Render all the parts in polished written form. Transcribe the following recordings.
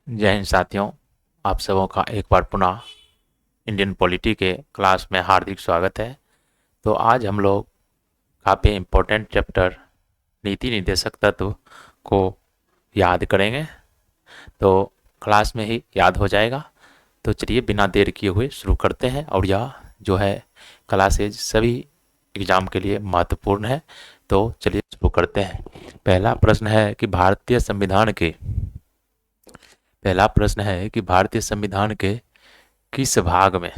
जय हिंद साथियों, आप सबों का एक बार पुनः इंडियन पॉलिटी के क्लास में हार्दिक स्वागत है। तो आज हम लोग काफ़ी इम्पोर्टेंट चैप्टर नीति निर्देशक तत्व को याद करेंगे। तो क्लास में ही याद हो जाएगा। तो चलिए बिना देर किए हुए शुरू करते हैं। और यह जो है क्लासेज सभी एग्ज़ाम के लिए महत्वपूर्ण है। तो चलिए शुरू करते हैं। पहला प्रश्न है कि भारतीय संविधान के किस भाग में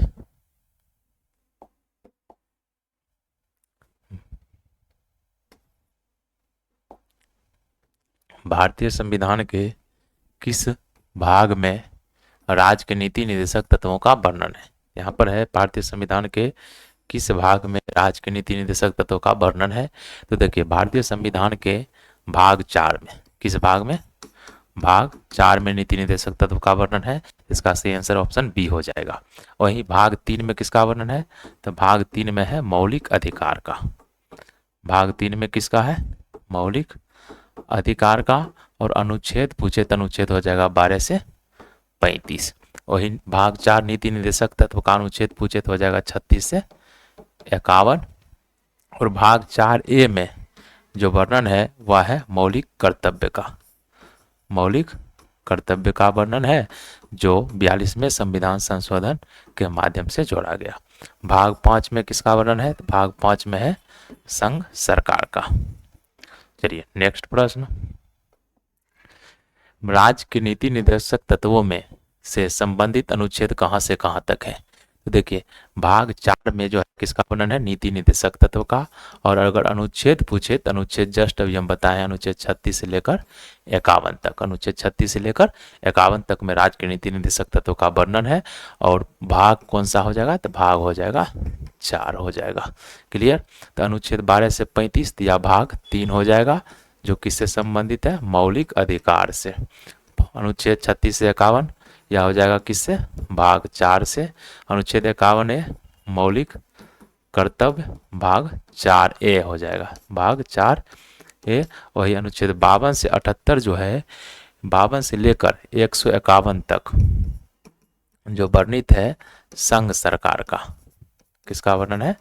भारतीय संविधान के किस भाग में राज्य के नीति निर्देशक तत्वों का वर्णन है। यहाँ पर है भारतीय संविधान के किस भाग में राज्य के नीति निर्देशक तत्वों का वर्णन है। तो देखिए भारतीय संविधान के भाग 4 में, किस भाग में? भाग 4 में नीति निर्देशक तत्व का वर्णन है। इसका सही आंसर ऑप्शन बी हो जाएगा। वहीं भाग 3 में किसका वर्णन है? तो भाग 3 में है मौलिक अधिकार का। भाग 3 में किसका है? मौलिक अधिकार का। और अनुच्छेद पूछे तो अनुच्छेद हो जाएगा 12 से 35। वही भाग 4 नीति निर्देशक तत्व का अनुच्छेद पूछे तो हो जाएगा 36 से 51। और भाग 4A में जो वर्णन है वह है मौलिक कर्तव्य का। मौलिक कर्तव्य का वर्णन है जो 42वें संविधान संशोधन के माध्यम से जोड़ा गया। भाग 5 में किसका वर्णन है? तो भाग 5 में है संघ सरकार का। चलिए नेक्स्ट प्रश्न। राज्य के नीति निर्देशक तत्वों में से संबंधित अनुच्छेद कहां से कहां तक है? तो देखिए भाग 4 में जो है किसका वर्णन है? नीति निर्देशक तत्व का। और अगर अनुच्छेद पूछे तो अनुच्छेद जस्ट अभी हम बताए अनुच्छेद 36 से लेकर 51 तक। अनुच्छेद 36 से लेकर 51 तक में राज्य के नीति निर्देशक तत्व का वर्णन है। और भाग कौन सा हो जाएगा? तो भाग हो जाएगा 4 हो जाएगा। क्लियर? तो अनुच्छेद 12 से 35 या भाग 3 हो जाएगा जो किससे संबंधित है? मौलिक अधिकार से। अनुच्छेद 36 से 51 यह हो जाएगा किससे? भाग 4 से। अनुच्छेद 51 ए मौलिक कर्तव्य भाग 4A हो जाएगा, भाग 4A। वही अनुच्छेद 52 से 78 जो है 52 से लेकर 151 तक जो वर्णित है संघ सरकार का। किसका वर्णन है?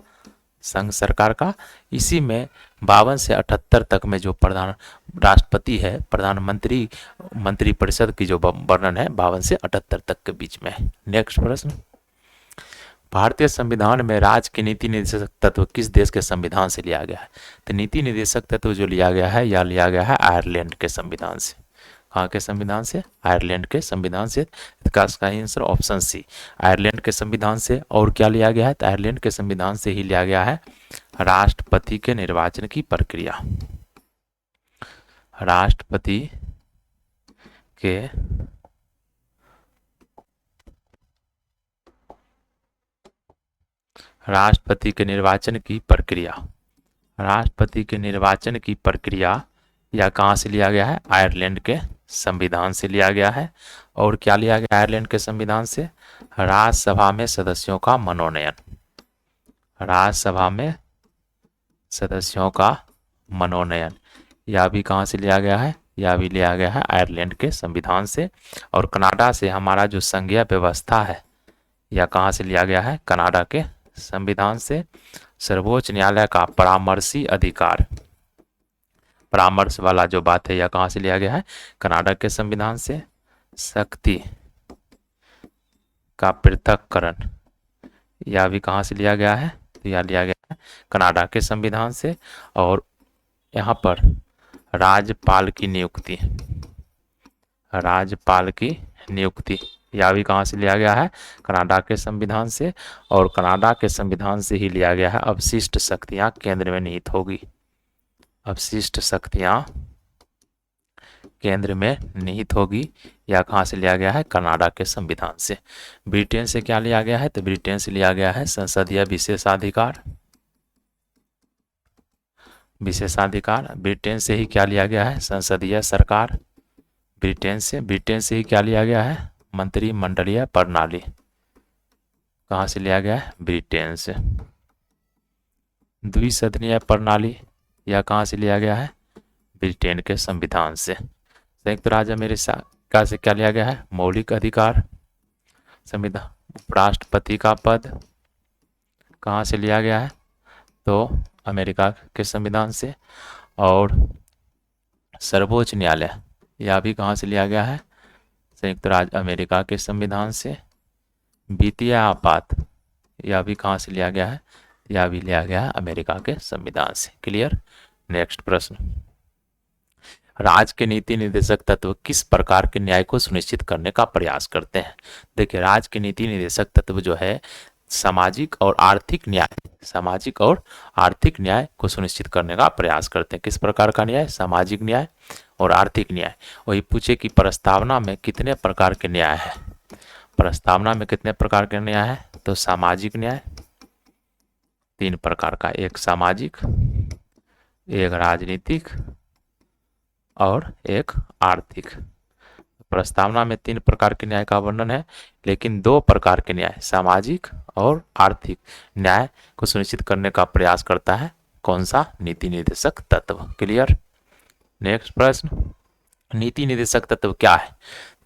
संघ सरकार का। इसी में 52 से 78 तक में जो प्रधान राष्ट्रपति है, प्रधानमंत्री, मंत्रिपरिषद की जो वर्णन है 52 से 78 तक के बीच में है। नेक्स्ट प्रश्न। भारतीय संविधान में राज्य की नीति निर्देशक तत्व किस देश के संविधान से लिया गया है? तो नीति निर्देशक तत्व जो लिया गया है यह लिया गया है आयरलैंड के संविधान से। कहाँ के संविधान से? आयरलैंड के संविधान से। इसका आंसर ऑप्शन सी, आयरलैंड के संविधान से। और क्या लिया गया है? तो आयरलैंड के संविधान से ही लिया गया है राष्ट्रपति के निर्वाचन की प्रक्रिया। राष्ट्रपति के निर्वाचन की प्रक्रिया। राष्ट्रपति के निर्वाचन की प्रक्रिया या कहाँ से लिया गया है? आयरलैंड के संविधान से लिया गया है। और क्या लिया गया आयरलैंड के संविधान से? राज्यसभा में सदस्यों का मनोनयन। राज्यसभा में सदस्यों का मनोनयन यह भी कहाँ से लिया गया है? यह भी लिया गया है आयरलैंड के संविधान से। और कनाडा से हमारा जो संघीय व्यवस्था है यह कहाँ से लिया गया है? कनाडा के संविधान से। सर्वोच्च न्यायालय का परामर्शी अधिकार, परामर्श वाला जो बात है यह कहाँ से लिया गया है? कनाडा के संविधान से। शक्ति का पृथक्करण यह भी कहाँ से लिया गया है? तो यह लिया गया है कनाडा के संविधान से। और यहाँ पर राज्यपाल की नियुक्ति, राज्यपाल की नियुक्ति यह भी कहाँ से लिया गया है? कनाडा के संविधान से। और कनाडा के संविधान से ही लिया गया है अवशिष्ट शक्तियां केंद्र में निहित होगी। अवशिष्ट शक्तियां केंद्र में निहित होगी या कहाँ से लिया गया है? कनाडा के संविधान से। ब्रिटेन से क्या लिया गया है? तो ब्रिटेन से लिया गया है संसदीय विशेषाधिकार। विशेषाधिकार। ब्रिटेन से ही क्या लिया गया है? संसदीय सरकार। ब्रिटेन से ही क्या लिया गया है? मंत्रिमंडलीय प्रणाली। कहाँ से लिया गया है? ब्रिटेन से। द्विसदनीय प्रणाली यह कहाँ से लिया गया है? ब्रिटेन के संविधान से। संयुक्त राज्य अमेरिका का से क्या लिया गया है? मौलिक अधिकार। संविधान, उपराष्ट्रपति का पद कहाँ से लिया गया है? तो अमेरिका के संविधान से। और सर्वोच्च न्यायालय, यह भी कहाँ से लिया गया है? संयुक्त राज्य अमेरिका के संविधान से। वित्तीय आपात, यह भी कहाँ से लिया गया है? यह भी लिया गया है अमेरिका के संविधान से। क्लियर। नेक्स्ट प्रश्न, राज्य के नीति निर्देशक तत्व किस प्रकार के न्याय को सुनिश्चित करने का प्रयास करते हैं? देखिए, राज्य के नीति निर्देशक तत्व जो है सामाजिक और आर्थिक न्याय, सामाजिक और आर्थिक न्याय को सुनिश्चित करने का प्रयास करते हैं। किस प्रकार का न्याय? सामाजिक न्याय और आर्थिक न्याय। वही पूछे कि प्रस्तावना में कितने प्रकार के न्याय है? प्रस्तावना में कितने प्रकार के न्याय है? तो सामाजिक न्याय 3 प्रकार का, एक सामाजिक, एक राजनीतिक और एक आर्थिक। प्रस्तावना में 3 प्रकार के न्याय का वर्णन है, लेकिन 2 प्रकार के न्याय, सामाजिक और आर्थिक न्याय को सुनिश्चित करने का प्रयास करता है कौन सा? नीति निर्देशक तत्व। क्लियर। नेक्स्ट प्रश्न, नीति निर्देशक तत्व क्या है?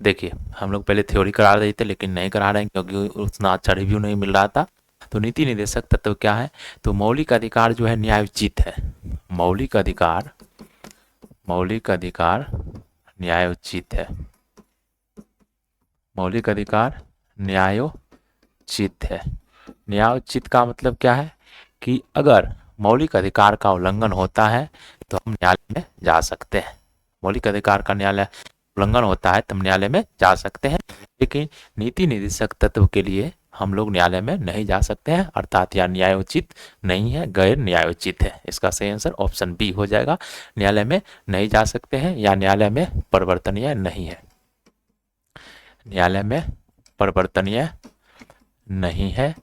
देखिए, हम लोग पहले थ्योरी करा रहे थे, लेकिन नहीं करा रहे हैं क्योंकि उतना अच्छा रिव्यू नहीं मिल रहा था। तो नीति निर्देशक तत्व क्या है? तो मौलिक अधिकार जो है न्यायोचित है। मौलिक अधिकार, मौलिक अधिकार न्यायोचित है। मौलिक अधिकार न्यायोचित है। न्यायोचित का मतलब क्या है? कि अगर मौलिक अधिकार का उल्लंघन होता है तो हम न्यायालय में जा सकते हैं। मौलिक अधिकार का न्यायालय उल्लंघन होता है तो हम न्यायालय में जा सकते हैं, लेकिन नीति निर्देशक तत्व के लिए हम लोग न्यायालय में नहीं जा सकते हैं, अर्थात यह न्यायोचित नहीं है, गैर न्यायोचित है। इसका सही आंसर ऑप्शन बी हो जाएगा। न्यायालय में नहीं जा सकते हैं या न्यायालय में परिवर्तनीय नहीं है। न्यायालय में परिवर्तनीय नहीं है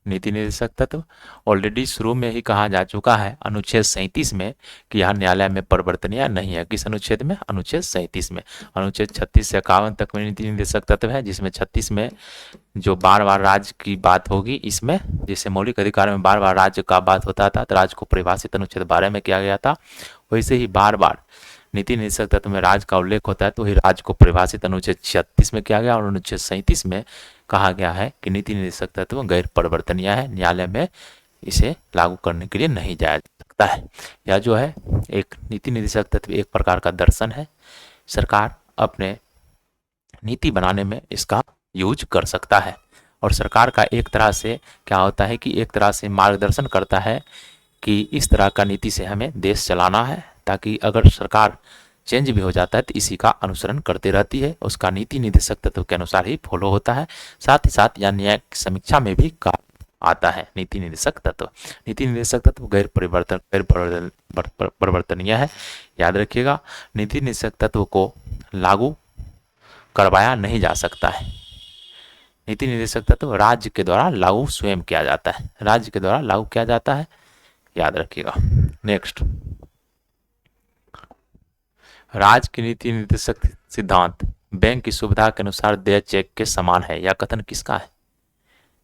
नीति निर्देशक तत्व। ऑलरेडी शुरू में ही कहा जा चुका है अनुच्छेद 37 में कि यह न्यायालय में परिवर्तनीय नहीं है। किस अनुच्छेद में? अनुच्छेद 37 में। अनुच्छेद 36 से 51 तक में नीति निर्देशक तत्व है, जिसमें 36 में जो बार बार राज्य की बात होगी, इसमें जैसे मौलिक अधिकार में बार बार राज्य का बात होता था तो राज्य को परिभाषित अनुच्छेद 12 में किया गया था, वैसे ही बार बार नीति निर्देशक तत्व में राज्य का उल्लेख होता है तो वही राज्य को परिभाषित अनुच्छेद 36 में किया गया और अनुच्छेद 37 में कहा गया है कि नीति निर्देशक तत्व गैर परिवर्तनीय है, न्यायालय में इसे लागू करने के लिए नहीं जाया जा सकता है। यह जो है एक नीति निर्देशक तत्व एक प्रकार का दर्शन है, सरकार अपने नीति बनाने में इसका यूज कर सकता है। और सरकार का एक तरह से क्या होता है कि एक तरह से मार्गदर्शन करता है कि इस तरह का नीति से हमें देश चलाना है, ताकि अगर सरकार चेंज भी हो जाता है तो इसी का अनुसरण करती रहती है, उसका नीति निर्देशक तत्व के अनुसार ही फॉलो होता है। साथ ही साथ यह न्याय की समीक्षा में भी काम आता है नीति निर्देशक तत्व। नीति निर्देशक तत्व गैर परिवर्तनीय है, याद रखिएगा। नीति निर्देशक तत्व को लागू करवाया नहीं जा सकता है। नीति निर्देशक तत्व राज्य के द्वारा लागू स्वयं किया जाता है, राज्य के द्वारा लागू किया जाता है, याद रखिएगा। नेक्स्ट, राज्य की नीति निर्देशक सिद्धांत बैंक की सुविधा के अनुसार देय चेक के समान है, यह कथन किसका है?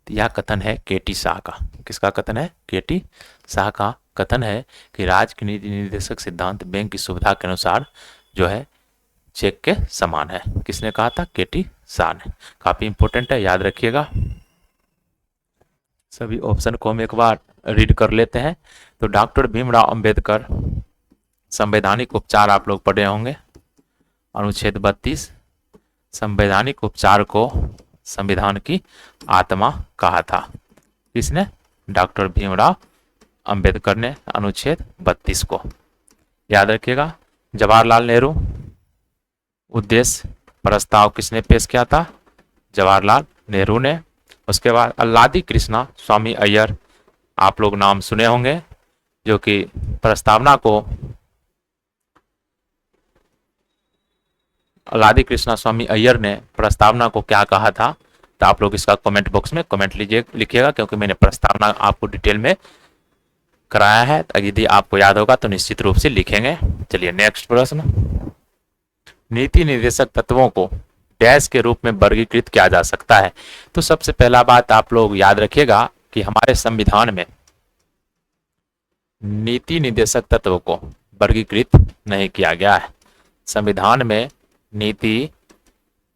यह कथन है केटी शाह का। किसका कथन है? केटी शाह का कथन है कि राज्य की नीति निर्देशक सिद्धांत बैंक की सुविधा के अनुसार जो है चेक के समान है। किसने कहा था? केटी शाह ने। काफी इंपॉर्टेंट है, याद रखिएगा। सभी ऑप्शन को हम एक बार रीड कर लेते हैं। तो डॉक्टर भीमराव अंबेडकर संवैधानिक उपचार आप लोग पढ़े होंगे, अनुच्छेद 32। संवैधानिक उपचार को संविधान की आत्मा कहा था। किसने? डॉक्टर भीमराव अंबेडकर ने, अनुच्छेद 32 को। याद रखिएगा। जवाहरलाल नेहरू, उद्देश्य प्रस्ताव किसने पेश किया था? जवाहरलाल नेहरू ने। उसके बाद अल्लादी कृष्णा स्वामी अय्यर, आप लोग नाम सुने होंगे, जो कि प्रस्तावना को, अल्लादी कृष्णा स्वामी अय्यर ने प्रस्तावना को क्या कहा था? तो आप लोग इसका कमेंट बॉक्स में कमेंट लिखिएगा, क्योंकि मैंने प्रस्तावना आपको डिटेल में कराया है। यदि आपको याद होगा तो निश्चित रूप से लिखेंगे। चलिए नेक्स्ट प्रश्न, नीति निर्देशक तत्वों को डैश के रूप में वर्गीकृत किया जा सकता है। तो सबसे पहला बात आप लोग याद रखिएगा कि हमारे संविधान में नीति निर्देशक तत्व को वर्गीकृत नहीं किया गया है। संविधान में नीति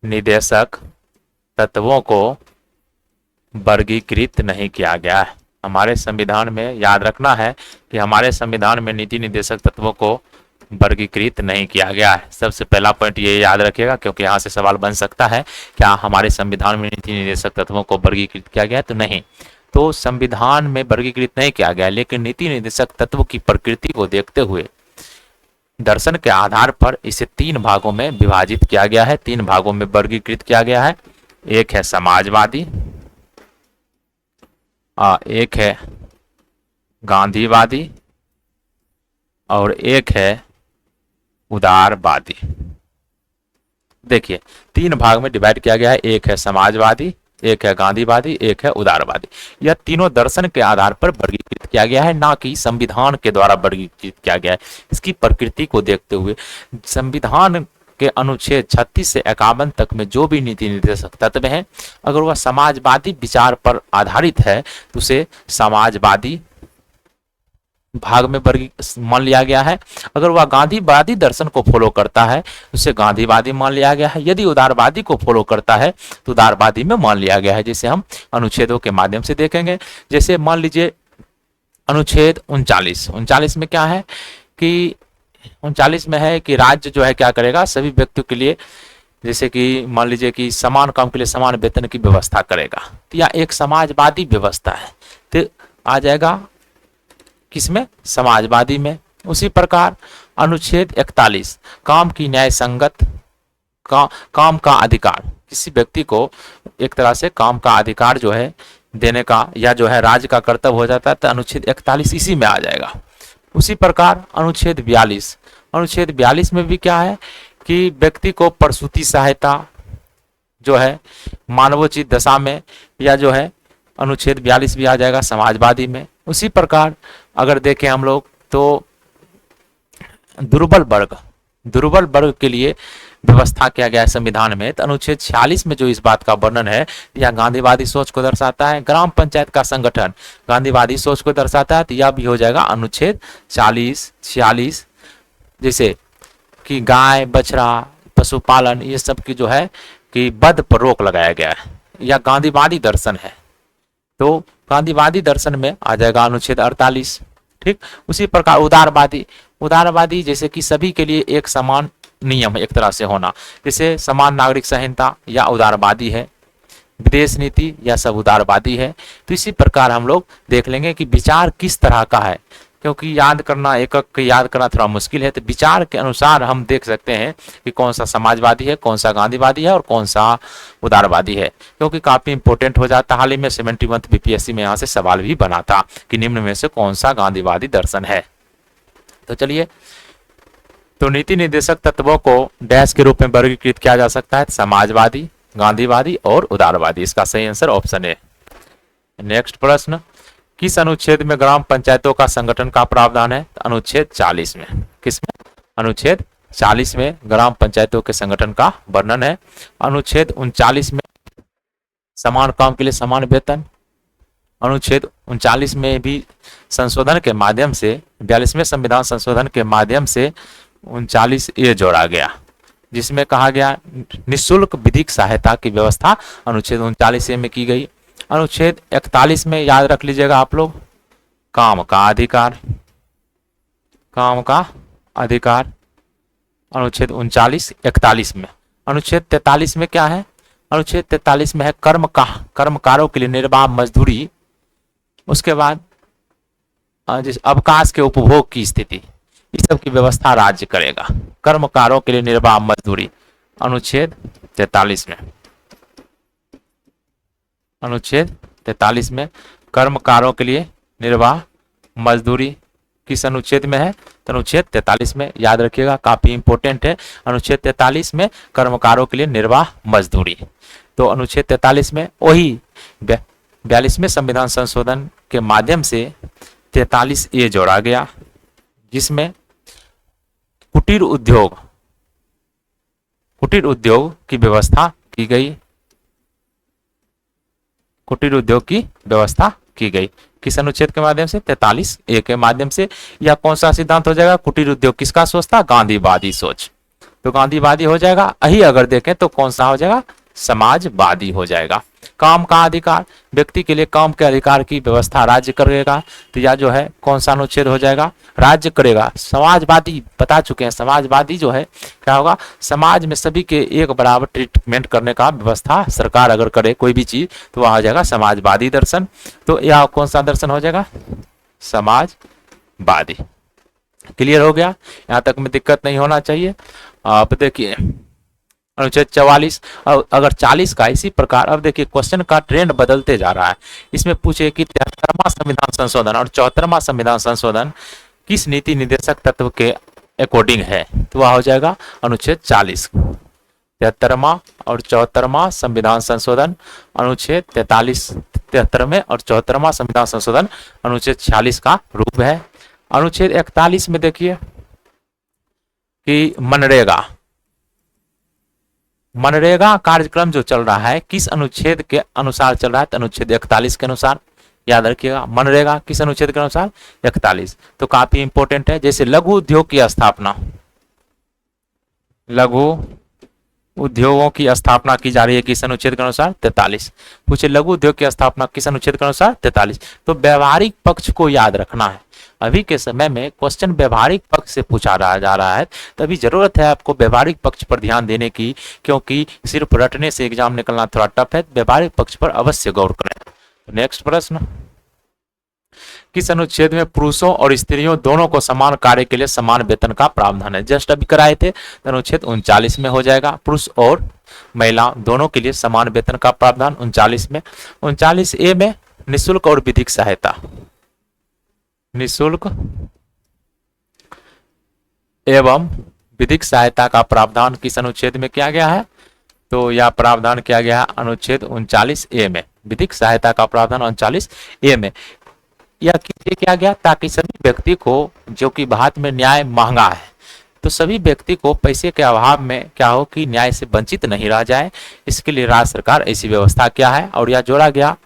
निर्देशक तत्वों को वर्गीकृत नहीं किया गया है। हमारे संविधान में याद रखना है कि हमारे संविधान में नीति निर्देशक तत्वों को वर्गीकृत नहीं किया गया है। सबसे पहला पॉइंट ये याद रखिएगा, क्योंकि यहाँ से सवाल बन सकता है क्या हमारे संविधान में नीति निर्देशक तत्वों को वर्गीकृत किया गया है, तो नहीं। तो संविधान में वर्गीकृत नहीं किया गया, लेकिन नीति निर्देशक तत्व की प्रकृति को देखते हुए दर्शन के आधार पर इसे 3 भागों में विभाजित किया गया है, 3 भागों में वर्गीकृत किया गया है। एक है समाजवादी, एक है गांधीवादी और एक है उदारवादी। देखिए 3 भाग में डिवाइड किया गया है, एक है समाजवादी, एक है गांधीवादी, एक है उदारवादी। यह तीनों दर्शन के आधार पर वर्गीकृत किया गया है, ना कि संविधान के द्वारा वर्गीकृत किया गया है। इसकी प्रकृति को देखते हुए संविधान के अनुच्छेद 36 से 51 तक में जो भी नीति निर्देशक तत्व हैं, अगर वह समाजवादी विचार पर आधारित है तो उसे समाजवादी भाग में मान लिया गया है। अगर वह गांधीवादी दर्शन को फॉलो करता है उसे गांधीवादी मान लिया गया है। यदि उदारवादी को फॉलो करता है तो उदारवादी में मान लिया गया है, जिसे हम अनुच्छेदों के माध्यम से देखेंगे। जैसे मान लीजिए अनुच्छेद 39 में क्या है कि 39 में है कि राज्य जो है क्या करेगा, सभी व्यक्तियों के लिए, जैसे कि मान लीजिए कि समान काम के लिए समान वेतन की व्यवस्था करेगा, तो यह एक समाजवादी व्यवस्था है, तो आ जाएगा किसमें, समाजवादी में। उसी प्रकार अनुच्छेद 41 काम की न्याय संगत काम का अधिकार, किसी व्यक्ति को एक तरह से काम का अधिकार जो है देने का या जो है राज्य का कर्तव्य हो जाता है, तो अनुच्छेद 41 इसी में आ जाएगा। उसी प्रकार अनुच्छेद 42 में भी क्या है कि व्यक्ति को प्रसूति सहायता जो है मानवोचित दशा में, या जो है अनुच्छेद 42 भी आ जाएगा समाजवादी में। उसी प्रकार अगर देखें हम लोग तो दुर्बल वर्ग के लिए व्यवस्था किया गया है संविधान में, तो अनुच्छेद 46 में जो इस बात का वर्णन है यह गांधीवादी सोच को दर्शाता है। ग्राम पंचायत का संगठन गांधीवादी सोच को दर्शाता है, तो यह भी हो जाएगा अनुच्छेद 46। जैसे कि गाय बछड़ा पशुपालन ये सब की जो है कि वध पर रोक लगाया गया है, यह गांधीवादी दर्शन है, तो गांधीवादी दर्शन में आ जाएगा अनुच्छेद 48। ठीक, उसी प्रकार उदारवादी जैसे कि सभी के लिए एक समान नियम एक तरह से होना, जैसे समान नागरिक संहिता या उदारवादी है, विदेश नीति या सब उदारवादी है। तो इसी प्रकार हम लोग देख लेंगे कि विचार किस तरह का है, क्योंकि याद करना थोड़ा मुश्किल है, तो विचार के अनुसार हम देख सकते हैं कि कौन सा समाजवादी है, कौन सा गांधीवादी है और कौन सा उदारवादी है, क्योंकि काफी इंपॉर्टेंट हो जाता है। हाल ही में 71 बीपीएससी में यहाँ से सवाल भी बना था कि निम्न में से कौन सा गांधीवादी दर्शन है। तो चलिए, तो नीति निर्देशक तत्वों को डैश के रूप में वर्गीकृत किया जा सकता है, समाजवादी, गांधीवादी और उदारवादी। इसका सही आंसर ऑप्शन है। नेक्स्ट प्रश्न, किस अनुच्छेद में ग्राम पंचायतों का संगठन का प्रावधान है? अनुच्छेद 40 में। किसमें? अनुच्छेद 40 में ग्राम पंचायतों के संगठन का वर्णन है। अनुच्छेद 39 में समान काम के लिए समान वेतन। अनुच्छेद 39 में भी संशोधन के माध्यम से 42वें संविधान संशोधन के माध्यम से 39A जोड़ा गया, जिसमें कहा गया निःशुल्क विधिक सहायता की व्यवस्था अनुच्छेद 39A में की गई। अनुच्छेद 41 में याद रख लीजिएगा आप लोग, काम का अधिकार। अनुच्छेद 41 में। अनुच्छेद 43 में क्या है? अनुच्छेद 43 में है कर्मकारों के लिए निर्बाह मजदूरी। उसके बाद जिस अवकाश के उपभोग की स्थिति, इस सब की व्यवस्था राज्य करेगा। कर्मकारों के लिए निर्बाह मजदूरी अनुच्छेद 43 में। अनुच्छेद 43 में कर्मकारों के लिए निर्वाह मजदूरी किस अनुच्छेद में है? तो अनुच्छेद 43 में। याद रखिएगा, काफी इंपॉर्टेंट है। अनुच्छेद 43 में कर्मकारों के लिए निर्वाह मजदूरी। तो अनुच्छेद 43 में वही 42वें संविधान संशोधन के माध्यम से 43A जोड़ा गया, जिसमें कुटीर उद्योग की व्यवस्था की गई। कुटीर उद्योग की व्यवस्था की गई किस अनुच्छेद के माध्यम से? 43A के माध्यम से। यह कौन सा सिद्धांत हो जाएगा? कुटीर उद्योग किसका सोच था? गांधीवादी सोच। तो गांधीवादी हो जाएगा। यही अगर देखें तो कौन सा हो जाएगा, समाजवादी हो जाएगा। काम का अधिकार, व्यक्ति के लिए काम के अधिकार की व्यवस्था राज्य करेगा, तो यह जो है कौन सा अनुच्छेद हो जाएगा, राज्य करेगा। समाजवादी बता चुके हैं, समाजवादी जो है क्या होगा, समाज में सभी के एक बराबर ट्रीटमेंट करने का व्यवस्था सरकार अगर करे कोई भी चीज, तो वह हो जाएगा समाजवादी दर्शन। तो यह कौन सा दर्शन हो जाएगा, समाजवादी। क्लियर हो गया, यहां तक में दिक्कत नहीं होना चाहिए। अब देखिए अनुच्छेद 44, अगर 40 का इसी प्रकार, अब देखिए क्वेश्चन का ट्रेंड बदलते जा रहा है। इसमें पूछे कि 73वां संविधान संशोधन और 74वां संविधान संशोधन किस नीति निर्देशक तत्व के अकॉर्डिंग है, तो वह हो जाएगा अनुच्छेद 40। 73वां और 74वां संविधान संशोधन अनुच्छेद 43, 73वें और 74वां संविधान संशोधन अनुच्छेद 46 का रूप है। अनुच्छेद 41 में देखिए कि मनरेगा कार्यक्रम जो चल रहा है किस अनुच्छेद के अनुसार चल रहा है, तो अनुच्छेद 41 के अनुसार। याद रखिएगा, मनरेगा किस अनुच्छेद के अनुसार, 41। तो काफी इंपॉर्टेंट है। जैसे लघु उद्योग की स्थापना, लघु उद्योगों की स्थापना की जा रही है किस अनुच्छेद के अनुसार, 43। पूछे लघु उद्योग की स्थापना किस अनुच्छेद के अनुसार, 43। तो व्यवहारिक पक्ष को याद रखना है। अभी के समय में क्वेश्चन व्यवहारिक पक्ष से पूछा जा रहा है, तभी जरूरत है आपको व्यवहारिक पक्ष पर ध्यान देने की, क्योंकि सिर्फ रटने से एग्जाम निकलना थोड़ा टफ है। व्यवहारिक पक्ष पर अवश्य गौर करें। नेक्स्ट प्रश्न, किस अनुच्छेद में पुरुषों और स्त्रियों दोनों को समान कार्य के लिए समान वेतन का प्रावधान है। जस्ट अभी कराए थे, तो अनुच्छेद 39 में हो जाएगा। पुरुष और महिला दोनों के लिए समान वेतन का प्रावधान 39 में। 39A में निःशुल्क और विधिक सहायता, निःशुल्क एवं विधिक सहायता का प्रावधान किस अनुच्छेद में किया गया है, तो यह प्रावधान किया गया है अनुच्छेद 39A में। विधिक सहायता का प्रावधान 39A में यह किसलिए किया गया, ताकि सभी व्यक्ति को, जो कि भारत में न्याय महंगा है, तो सभी व्यक्ति को पैसे के अभाव में क्या हो कि न्याय से वंचित नहीं रह जाए, इसके लिए राज्य सरकार ऐसी व्यवस्था किया है। और यह जोड़ा गया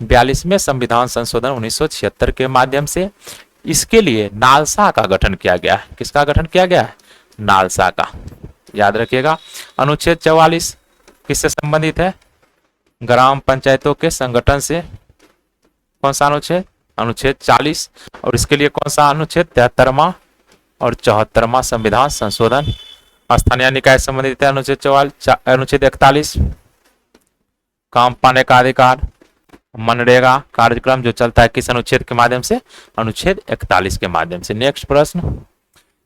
42वें संविधान संशोधन 1976 के माध्यम से। इसके लिए नालसा का गठन किया गया है। किसका गठन किया गया है, नालसा का। याद रखिएगा। अनुच्छेद 44 किससे संबंधित है, ग्राम पंचायतों के संगठन से। कौन सा अनुच्छेद, अनुच्छेद 40। और इसके लिए कौन सा अनुच्छेद, 73वां और 74वां संविधान संशोधन। स्थानीय निकाय संबंधित है अनुच्छेद 44, अनुच्छेद 41 काम पाने का अधिकार। मनरेगा कार्यक्रम जो चलता है किस अनुच्छेद के माध्यम से, अनुच्छेद 41 के माध्यम से। नेक्स्ट प्रश्न,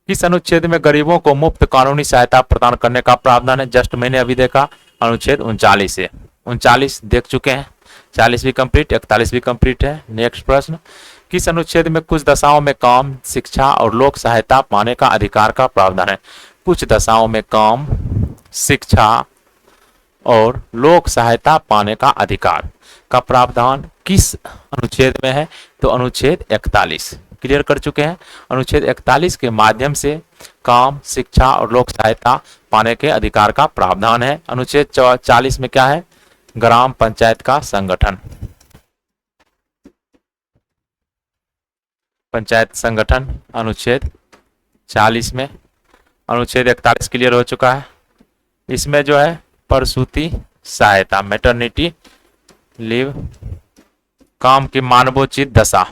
किस अनुच्छेद में गरीबों को मुफ्त कानूनी सहायता प्रदान करने का प्रावधान है। जस्ट मैंने अभी देखा अनुच्छेद 39 है। 39 देख चुके हैं, 40 भी कंप्लीट, 41 भी कंप्लीट है। नेक्स्ट प्रश्न, किस अनुच्छेद में कुछ दशाओं में काम, शिक्षा और लोक सहायता पाने का अधिकार का प्रावधान है। कुछ दशाओं में काम, शिक्षा और लोक सहायता पाने का अधिकार का प्रावधान किस अनुच्छेद में है, तो अनुच्छेद 41। क्लियर कर चुके हैं। अनुच्छेद 41 के माध्यम से काम, शिक्षा और लोक सहायता पाने के अधिकार का प्रावधान है। अनुच्छेद 40 में क्या है, ग्राम पंचायत का संगठन, पंचायत संगठन अनुच्छेद 40 में। अनुच्छेद 41 क्लियर हो चुका है। इसमें जो है प्रसूति सहायता, मैटरनिटी लीव, काम की मानवोचित दशा,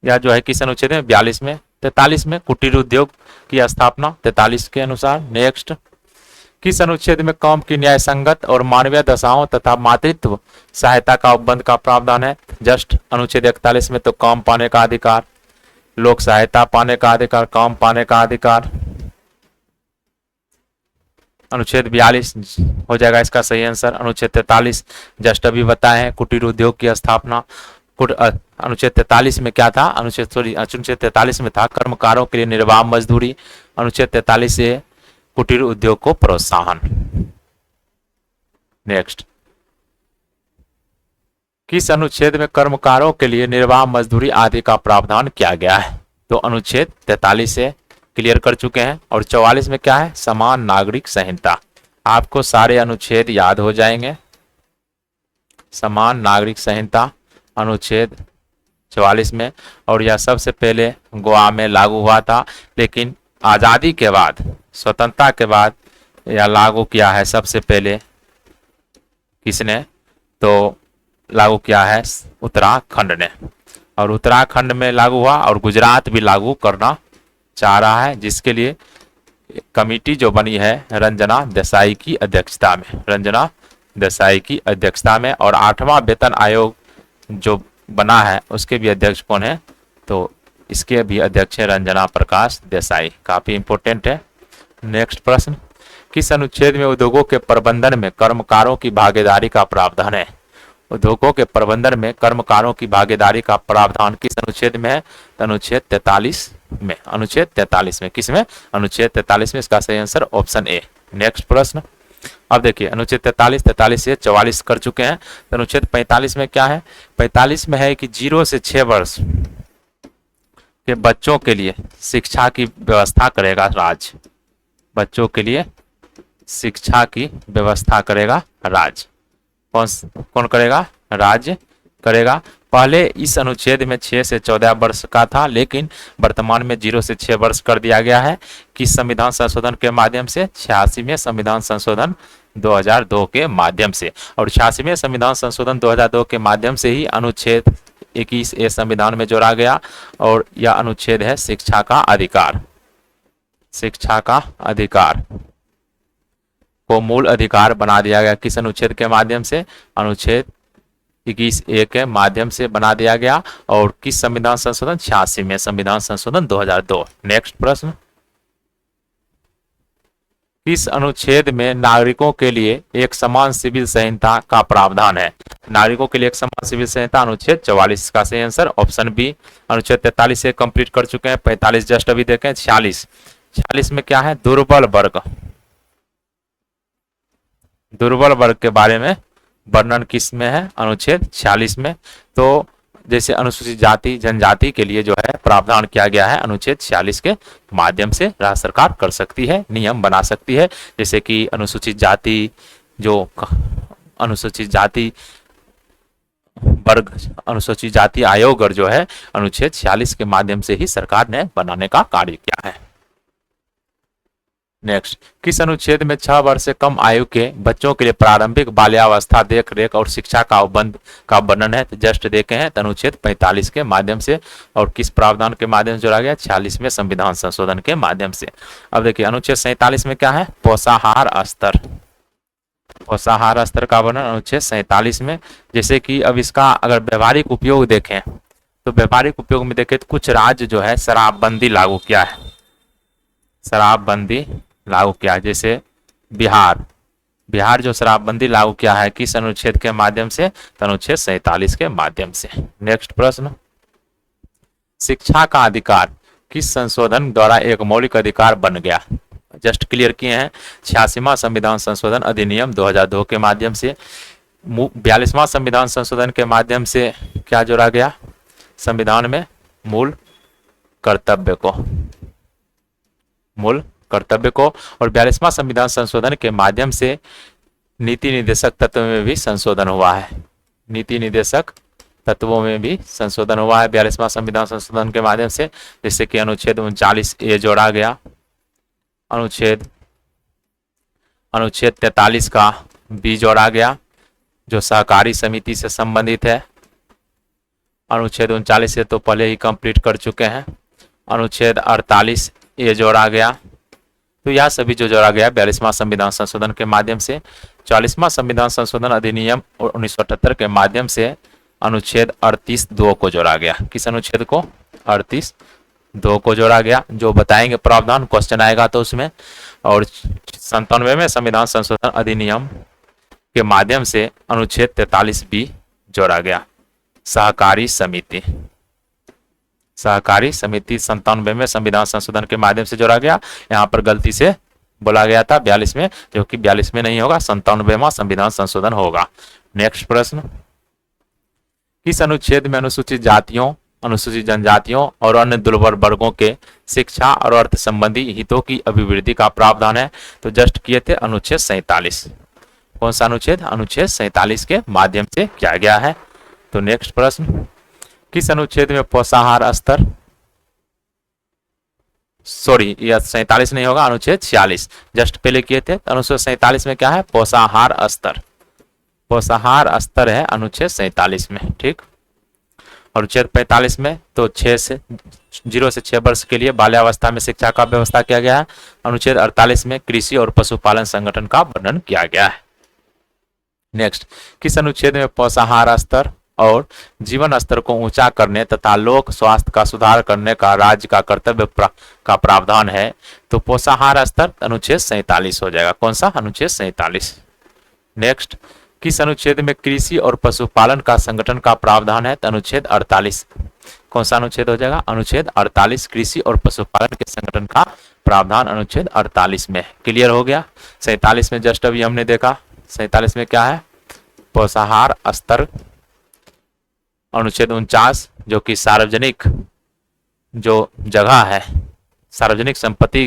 यह जो है किस अनुच्छेद में, 42 में। 43 में कुटीर उद्योग की स्थापना, 43 के अनुसार। नेक्स्ट, किस अनुच्छेद में काम की न्याय संगत और मानवीय दशाओं तथा मातृत्व सहायता का उपबंध का प्रावधान है। जस्ट अनुच्छेद 41 में तो काम पाने का अधिकार, लोक सहायता पाने का अधिकार, काम पाने का अधिकार। अनुच्छेद 42 हो जाएगा इसका सही आंसर। अनुच्छेद 43 जस्ट अभी बताए हैं, कुटीर उद्योग की स्थापना। अनुच्छेद 43 में क्या था, अनुच्छेद 43 में था कर्मकारों के लिए निर्वाह मजदूरी। अनुच्छेद 43 से कुटीर उद्योग को प्रोत्साहन। नेक्स्ट, किस अनुच्छेद में कर्मकारों के लिए निर्वाह मजदूरी आदि का प्रावधान किया गया है, तो अनुच्छेद 43 से। क्लियर कर चुके हैं। और 44 में क्या है, समान नागरिक संहिता। आपको सारे अनुच्छेद याद हो जाएंगे। समान नागरिक संहिता अनुच्छेद 44 में, और यह सबसे पहले गोवा में लागू हुआ था, लेकिन आज़ादी के बाद, स्वतंत्रता के बाद यह लागू किया है सबसे पहले किसने, तो लागू किया है उत्तराखंड ने, और उत्तराखंड में लागू हुआ और गुजरात भी लागू करना चाह रहा है, जिसके लिए कमेटी जो बनी है रंजना देसाई की अध्यक्षता में, रंजना देसाई की अध्यक्षता में, और 8वां वेतन आयोग जो बना है उसके भी अध्यक्ष कौन है, तो इसके भी अध्यक्ष है रंजना प्रकाश देसाई, काफी इंपॉर्टेंट है। नेक्स्ट प्रश्न, किस अनुच्छेद में उद्योगों के प्रबंधन में कर्मकारों की भागीदारी का प्रावधान है। उद्योगों के प्रबंधन में कर्मकारों की भागीदारी का प्रावधान किस अनुच्छेद में है, तो अनुच्छेद 43 में, अनुच्छेद 43 में, किस में, अनुच्छेद 43 में, इसका सही आंसर ऑप्शन ए। नेक्स्ट प्रश्न, अब देखिए अनुच्छेद 43 से 44 कर चुके हैं, तो अनुच्छेद 45 में क्या है, 45 में है कि 0 से 6 वर्ष के बच्चों के लिए शिक्षा की व्यवस्था करेगा राज्य, बच्चों के लिए शिक्षा की व्यवस्था करेगा राज्य, कौन करेगा, राज्य करेगा। पहले इस अनुच्छेद में 6 से 14 वर्ष का था, लेकिन वर्तमान में 0 से 6 वर्ष कर दिया गया है, किस संविधान संशोधन के माध्यम से, 86वें संविधान संशोधन 2002 के माध्यम से, और 86वें संविधान संशोधन 2002 के माध्यम से ही अनुच्छेद 21A संविधान में जोड़ा गया, और यह अनुच्छेद है शिक्षा का अधिकार, शिक्षा का अधिकार को मूल अधिकार बना दिया गया, किस अनुच्छेद के माध्यम से, अनुच्छेद 21A के माध्यम से बना दिया गया, और किस संविधान संशोधन, 86वें संविधान संशोधन 2002। नेक्स्ट प्रश्न, किस अनुच्छेद में नागरिकों के लिए एक समान सिविल संहिता का प्रावधान है। नागरिकों के लिए एक समान सिविल संहिता, अनुच्छेद 44, का सही आंसर ऑप्शन बी। अनुच्छेद 43 से कंप्लीट कर चुके हैं, 45 जस्ट अभी देखें, 46 में क्या है, दुर्बल वर्ग, दुर्बल वर्ग के बारे में वर्णन किस में है, अनुच्छेद 46 में। तो जैसे अनुसूचित जाति जनजाति के लिए जो है प्रावधान किया गया है, अनुच्छेद 46 के माध्यम से राज्य सरकार कर सकती है, नियम बना सकती है, जैसे कि अनुसूचित जाति जो अनुसूचित जाति वर्ग, अनुसूचित जाति आयोग और जो है अनुच्छेद 46 के माध्यम से ही सरकार ने बनाने का कार्य किया है। नेक्स्ट, किस अनुच्छेद में 6 वर्ष से कम आयु के बच्चों के लिए प्रारंभिक बाल्यावस्था देख रेख और शिक्षा का वर्णन है, तो जस्ट देखे हैं, अनुच्छेद 45 के माध्यम से, और किस प्रावधान के माध्यम से जोड़ा गया, 46वें संविधान संशोधन के माध्यम से। अब देखिए अनुच्छेद 47 में क्या है, पोषाहार स्तर, पोषाहार स्तर का वर्णन अनुच्छेद 47 में। जैसे कि अब इसका अगर व्यवहारिक उपयोग देखें, तो व्यवहारिक उपयोग में देखें तो कुछ राज्य जो है शराबबंदी लागू किया है, शराबबंदी लागू किया है, जैसे बिहार जो शराबबंदी लागू किया है, किस अनुच्छेद के माध्यम से, तो अनुच्छेद 47 के माध्यम से। नेक्स्ट प्रश्न, शिक्षा का अधिकार किस संशोधन द्वारा एक मौलिक अधिकार बन गया, जस्ट क्लियर किए हैं, 86वां संविधान संशोधन अधिनियम 2002 के माध्यम से। 42वां संविधान संशोधन के माध्यम से क्या जोड़ा गया, संविधान में मूल कर्तव्य को, मूल कर्तव्य को, और 42वां संविधान संशोधन के माध्यम से नीति निर्देशक तत्व में भी संशोधन हुआ है, नीति निर्देशक तत्वों में भी संशोधन हुआ है 42वां संविधान संशोधन के माध्यम से। जैसे कि अनुच्छेद 39A जोड़ा गया, अनुच्छेद 43 का बी जोड़ा गया जो सहकारी समिति से संबंधित है, अनुच्छेद 39 से तो पहले ही कंप्लीट कर चुके हैं, अनुच्छेद 48A जोड़ा गया, तो यह सभी जो जोड़ा गया 42वां संविधान संशोधन के माध्यम से। 40वां संविधान संशोधन अधिनियम 1978 के माध्यम से अनुच्छेद 38(2) को जोड़ा गया, किस अनुच्छेद को, 38(2) को जोड़ा गया, जो बताएंगे प्रावधान, क्वेश्चन आएगा तो उसमें। और 97वें संविधान संशोधन अधिनियम के माध्यम से अनुच्छेद 43B जोड़ा गया, सहकारी समिति, सहकारी समिति 97वें संविधान संशोधन के माध्यम से जोड़ा गया। यहाँ पर गलती से बोला गया था 42 में, जो कि 42 में नहीं होगा, 97वां संविधान संशोधन होगा। नेक्स्ट प्रश्न, किस अनुच्छेद में अनुसूचित जातियों, अनुसूचित जनजातियों और अन्य दुर्बल वर्गों के शिक्षा और अर्थ संबंधी हितों की अभिवृद्धि का प्रावधान है, तो जस्ट किए थे अनुच्छेद 47। कौन सा अनुच्छेद, अनुच्छेद 47 के माध्यम से किया गया है। तो नेक्स्ट प्रश्न, किस अनुच्छेद में पोषाहार स्तर सॉरी, यह 47 नहीं होगा, अनुच्छेद 46 जस्ट पहले किए थे। अनुच्छेद 47 में क्या है? पोषाहार स्तर, पोषाहार स्तर है अनुच्छेद 47 में, ठीक। अनुच्छेद 45 में तो 0 से 6 वर्ष के लिए बाल्यावस्था में शिक्षा का व्यवस्था किया गया है। अनुच्छेद 48 में कृषि और पशुपालन संगठन का वर्णन किया गया है। नेक्स्ट, किस अनुच्छेद में पोषाहार स्तर और जीवन स्तर को ऊंचा करने तथा लोक स्वास्थ्य का सुधार करने का राज्य का कर्तव्य का प्रावधान है? तो पोषाहार स्तर अनुच्छेद 47 हो जाएगा। कौन सा? अनुच्छेद 47। नेक्स्ट, किस अनुच्छेद में कृषि और पशुपालन का संगठन का प्रावधान है? तो अनुच्छेद 48। कौन सा अनुच्छेद हो जाएगा? अनुच्छेद 48। कृषि और पशुपालन के संगठन का प्रावधान अनुच्छेद 48 में। क्लियर हो गया। 47 में जस्ट अभी हमने देखा, 47 में क्या है? पोषाहार स्तर। अनुच्छेद 49 जो कि सार्वजनिक जो जगह है, सार्वजनिक संपत्ति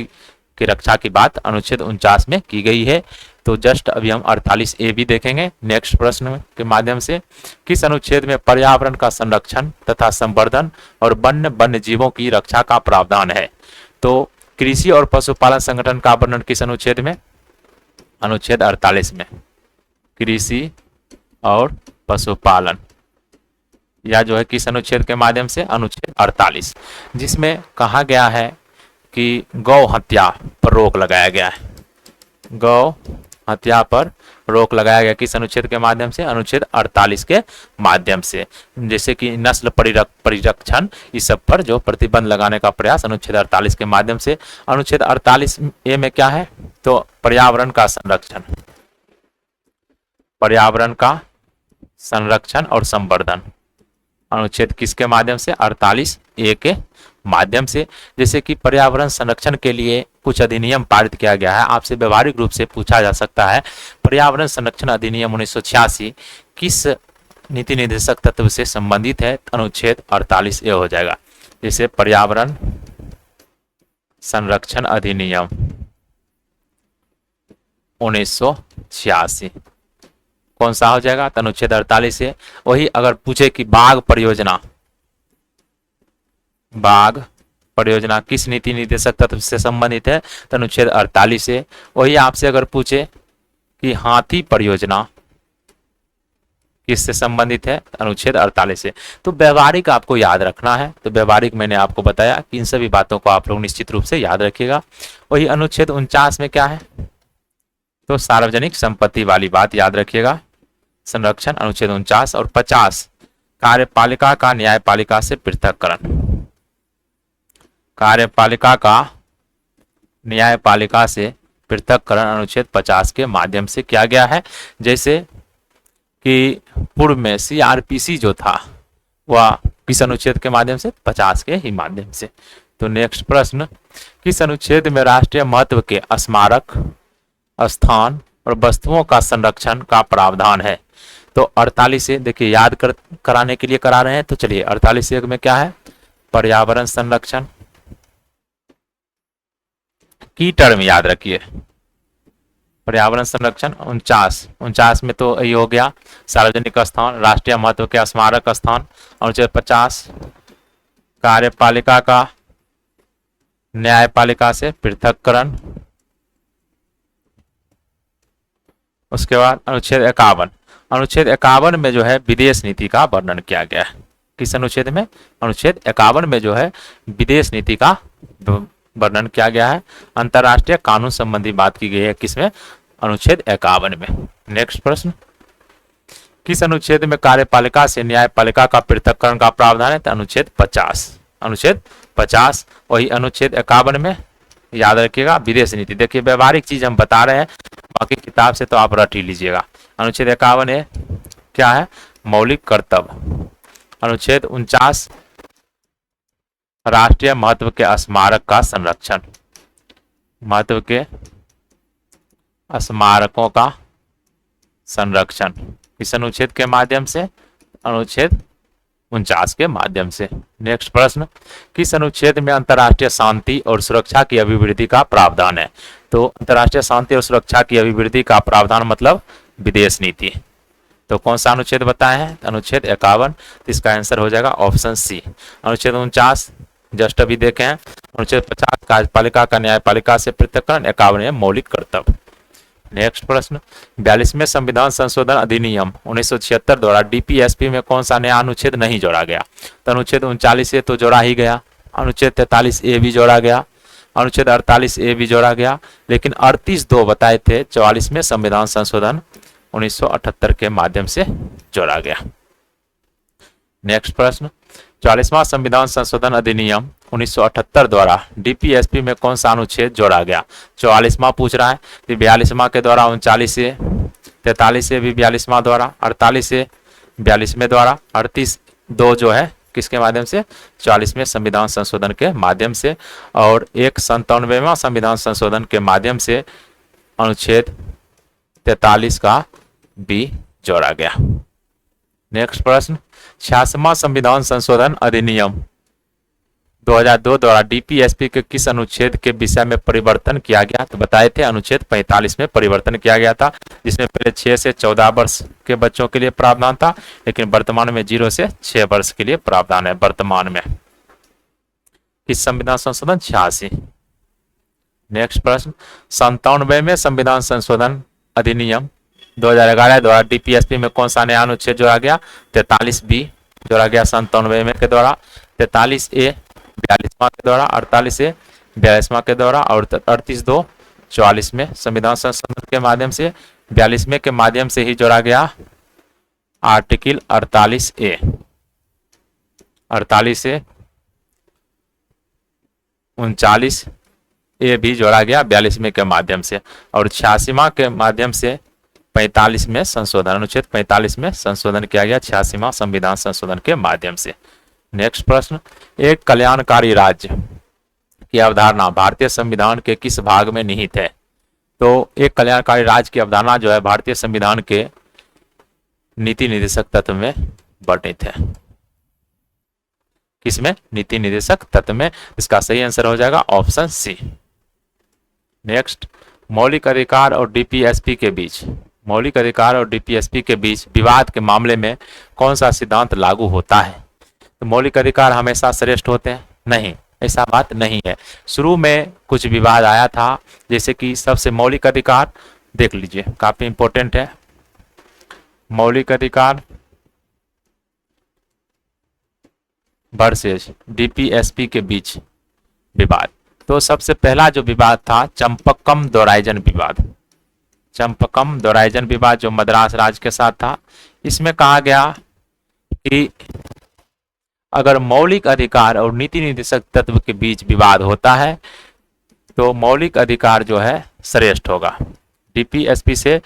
की रक्षा की बात अनुच्छेद 49 में की गई है। तो जस्ट अभी हम 48A भी देखेंगे नेक्स्ट प्रश्न के माध्यम से। किस अनुच्छेद में पर्यावरण का संरक्षण तथा संवर्धन और वन्य जीवों की रक्षा का प्रावधान है? तो कृषि और पशुपालन संगठन का वर्णन किस अनुच्छेद में? अनुच्छेद 48 में। कृषि और पशुपालन या जो है किस अनुच्छेद के माध्यम से? अनुच्छेद 48, जिसमें कहा गया है कि गौ हत्या पर रोक लगाया गया है। गौ हत्या पर रोक लगाया गया किस अनुच्छेद के माध्यम से? अनुच्छेद 48 के माध्यम से। जैसे कि नस्ल परिरक्षण इस सब पर जो प्रतिबंध लगाने का प्रयास अनुच्छेद 48 के माध्यम से। अनुच्छेद 48A में क्या है? तो पर्यावरण का संरक्षण, पर्यावरण का संरक्षण और संवर्धन अनुच्छेद किसके माध्यम से? 48A के माध्यम से। जैसे कि पर्यावरण संरक्षण के लिए कुछ अधिनियम पारित किया गया है, आपसे व्यवहारिक रूप से पूछा जा सकता है पर्यावरण संरक्षण अधिनियम 1986 किस नीति निर्देशक तत्व से संबंधित है? अनुच्छेद 48A हो जाएगा। जैसे पर्यावरण संरक्षण अधिनियम 1986 कौन सा हो जाएगा? तो अनुच्छेद 48 से। वही अगर पूछे कि बाघ परियोजना किस नीति निर्देशक तत्व से संबंधित है? तो अनुच्छेद 48 से। वही आपसे अगर पूछे कि हाथी परियोजना किससे संबंधित है? अनुच्छेद 48 से। तो व्यवहारिक आपको याद रखना है। तो व्यवहारिक मैंने आपको बताया कि इन सभी बातों को आप लोग निश्चित रूप से याद रखिएगा। वही अनुच्छेद 49 में क्या है? तो सार्वजनिक संपत्ति वाली बात याद रखिएगा, संरक्षण अनुच्छेद 49। और 50 कार्यपालिका का न्यायपालिका से पृथककरण, कार्यपालिका का न्यायपालिका से पृथककरण अनुच्छेद 50 के माध्यम से किया गया है। जैसे कि पूर्व में CRPC जो था वह किस अनुच्छेद के माध्यम से? 50 के ही माध्यम से। तो नेक्स्ट प्रश्न, किस अनुच्छेद में राष्ट्रीय महत्व के स्मारक, स्थान और वस्तुओं का संरक्षण का प्रावधान है? तो 48 से देखिए याद कराने के लिए करा रहे हैं। तो चलिए 48 में क्या है? पर्यावरण संरक्षण की टर्म याद रखिए, पर्यावरण संरक्षण। 49 में तो ये हो गया सार्वजनिक स्थान, राष्ट्रीय महत्व के स्मारक स्थान। अनुच्छेद 50 कार्यपालिका का न्यायपालिका से पृथककरण। उसके बाद अनुच्छेद 51, अनुच्छेद 51 में जो है विदेश नीति का वर्णन किया गया है। किस अनुच्छेद में? अनुच्छेद 51 में जो है विदेश नीति का वर्णन किया गया है। अंतरराष्ट्रीय कानून संबंधी बात की गई है किसमें? अनुच्छेद 51 में। नेक्स्ट प्रश्न, किस अनुच्छेद में कार्यपालिका से न्यायपालिका का पृथक्करण का प्रावधान है? तो अनुच्छेद 50, अनुच्छेद 50। वही अनुच्छेद 51 में याद रखिएगा विदेश नीति। देखिए व्यवहारिक चीज हम बता रहे हैं, बाकी किताब से तो आप रट ही लीजिएगा। अनुच्छेद 51 है क्या है? मौलिक कर्तव्य। अनुच्छेद 49 राष्ट्रीय महत्व के स्मारक का संरक्षण, महत्व के स्मारकों का संरक्षण इस अनुच्छेद के माध्यम से? अनुच्छेद 49 के माध्यम से। नेक्स्ट प्रश्न, किस अनुच्छेद में अंतर्राष्ट्रीय शांति और सुरक्षा की अभिवृद्धि का प्रावधान है? तो अंतर्राष्ट्रीय शांति और सुरक्षा की अभिवृद्धि का प्रावधान मतलब विदेश नीति। तो कौन सा अनुच्छेद बताए हैं? अनुच्छेद 51। तो इसका आंसर हो जाएगा ऑप्शन सी। अनुच्छेद 49 जस्ट अभी देखे हैं। अनुच्छेद 50 कार्यपालिका का न्यायपालिका से पृथक्करण। 51 मौलिक कर्तव्य। नेक्स्ट प्रश्न, 42वें संविधान संशोधन अधिनियम 1976 द्वारा डीपीएसपी में कौन सा नया अनुच्छेद नहीं जोड़ा गया? तो अनुच्छेद 39 तो जोड़ा ही गया, अनुच्छेद 43A भी जोड़ा गया, अनुच्छेद 48A भी जोड़ा गया, लेकिन 38(2) बताए थे 44वें संविधान संशोधन 1978 के माध्यम से जोड़ा गया। नेक्स्ट प्रश्न, 44वां संविधान संशोधन अधिनियम 1978 द्वारा डीपीएसपी में कौन सा अनुच्छेद जोड़ा गया? 44वां पूछ रहा है, 42वां के द्वारा 39A, 43A भी 42वां द्वारा, 48A 42वें द्वारा, 38(2) जो है किसके माध्यम से? 44वें संविधान संशोधन के माध्यम से, और एक 97वां संविधान संशोधन के माध्यम से अनुच्छेद 43 का भी जोड़ा गया। नेक्स्ट प्रश्न, 86वां संविधान संशोधन अधिनियम 2002 द्वारा डीपीएसपी के किस अनुच्छेद के विषय में परिवर्तन किया गया? तो बताए थे अनुच्छेद 45 में परिवर्तन किया गया था, जिसमें पहले 6 से 14 वर्ष के बच्चों के लिए प्रावधान था, लेकिन वर्तमान में 0 से 6 वर्ष के लिए प्रावधान है वर्तमान में। किस संविधान संशोधन? 86। नेक्स्ट प्रश्न, 97वें संविधान संशोधन अधिनियम 2011 द्वारा डीपीएसपी में कौन सा नया अनुच्छेद जोड़ा गया? 43B जोड़ा गया 97वें के द्वारा, 43A 42वां के द्वारा, 48A 42वां के द्वारा, और 38(2) 44वें संविधान संशोधन के माध्यम से। 42वें के माध्यम से ही जोड़ा गया आर्टिकल 48A, 48A 39A भी जोड़ा गया 42वें के माध्यम से, और 86वां के माध्यम से 45 में संशोधन, अनुच्छेद 45 में संशोधन किया गया 86वां संविधान संशोधन के माध्यम से। नेक्स्ट प्रश्न, एक कल्याणकारी राज्य की अवधारणा भारतीय संविधान के किस भाग में निहित है? तो एक कल्याणकारी राज्य की अवधारणा जो है भारतीय संविधान के नीति निर्देशक तत्व में वर्णित है। किसमें? नीति निर्देशक तत्व में। इसका सही आंसर हो जाएगा ऑप्शन सी। नेक्स्ट, मौलिक अधिकार और डीपीएसपी के बीच, मौलिक अधिकार और डीपीएसपी के बीच विवाद के मामले में कौन सा सिद्धांत लागू होता है? तो मौलिक अधिकार हमेशा श्रेष्ठ होते हैं? नहीं, ऐसा बात नहीं है। शुरू में कुछ विवाद आया था, जैसे कि सबसे मौलिक अधिकार देख लीजिए, काफी इंपॉर्टेंट है। मौलिक अधिकार वर्सेस डीपीएसपी के बीच विवाद। तो सबसे पहला जो विवाद था चंपकम दोराइजन विवाद, चंपकम दोराइजन विवाद जो मद्रास राज्य के साथ था। इसमें कहा गया कि अगर मौलिक अधिकार और नीति निर्देशक तत्व के बीच विवाद होता है तो मौलिक अधिकार जो है श्रेष्ठ होगा, डीपीएसपी से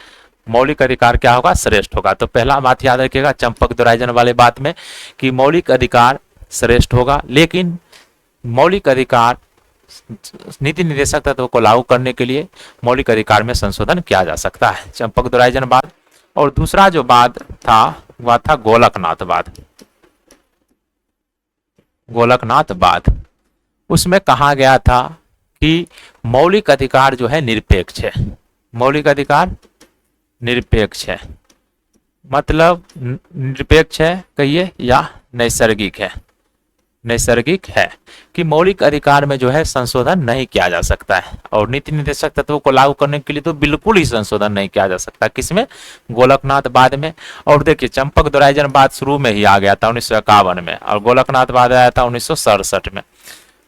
मौलिक अधिकार क्या होगा? श्रेष्ठ होगा। तो पहला बात याद रखिएगा चंपक दोराइजन वाले बात में कि मौलिक अधिकार श्रेष्ठ होगा, लेकिन मौलिक अधिकार नीति निर्देशक तत्व को लागू करने के लिए मौलिक अधिकार में संशोधन किया जा सकता है, चंपक दोराइजन वाद। और दूसरा जो वाद था वह था गोलकनाथ वाद, गोलकनाथ वाद। उसमें कहा गया था कि मौलिक अधिकार जो है निरपेक्ष है, मौलिक अधिकार निरपेक्ष है, मतलब निरपेक्ष है कहिए या नैसर्गिक है? नैसर्गिक है कि मौलिक अधिकार में जो है संशोधन नहीं किया जा सकता है, और नीति निर्देशक तत्वों को लागू करने के लिए तो बिल्कुल ही संशोधन नहीं किया जा सकता। किसमें? गोलकनाथ वाद में। और देखिए चंपक दोराइजन वाद शुरू में ही आ गया था 1951 में, और गोलकनाथ वाद आया था 1967 में।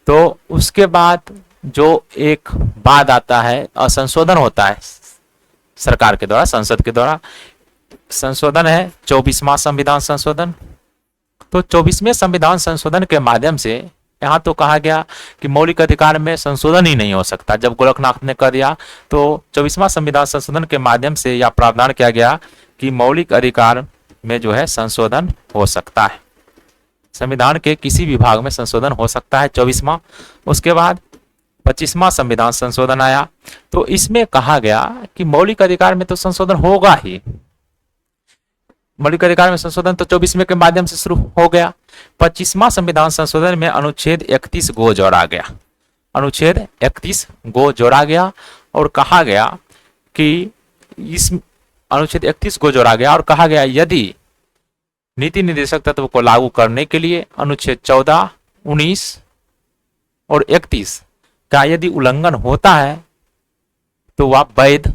तो उसके बाद जो एक वाद आता है संशोधन होता है सरकार के द्वारा, संसद के द्वारा संशोधन है 24वां संविधान संशोधन। तो 24वें संविधान संशोधन के माध्यम से यहाँ तो कहा गया कि मौलिक अधिकार में संशोधन ही नहीं हो सकता। जब गोलकनाथ ने कर दिया तो 24वां संविधान संशोधन के माध्यम से यह प्रावधान किया गया कि मौलिक अधिकार में जो है संशोधन हो सकता है, संविधान के किसी भी भाग में संशोधन हो सकता है 24वां। उसके बाद 25वां संविधान संशोधन आया, तो इसमें कहा गया कि मौलिक अधिकार में तो संशोधन होगा ही, मौलिक अधिकार में संशोधन तो 24वें के माध्यम से शुरू हो गया। 25वां संविधान संशोधन में अनुच्छेद 31 गो जोड़ा गया, अनुच्छेद 31 गो जोड़ा गया, और कहा गया कि इस अनुच्छेद 31 को जोड़ा गया और कहा गया यदि नीति निर्देशक तत्व को लागू करने के लिए अनुच्छेद 14, 19 और 31 का यदि उल्लंघन होता है तो वह वैध,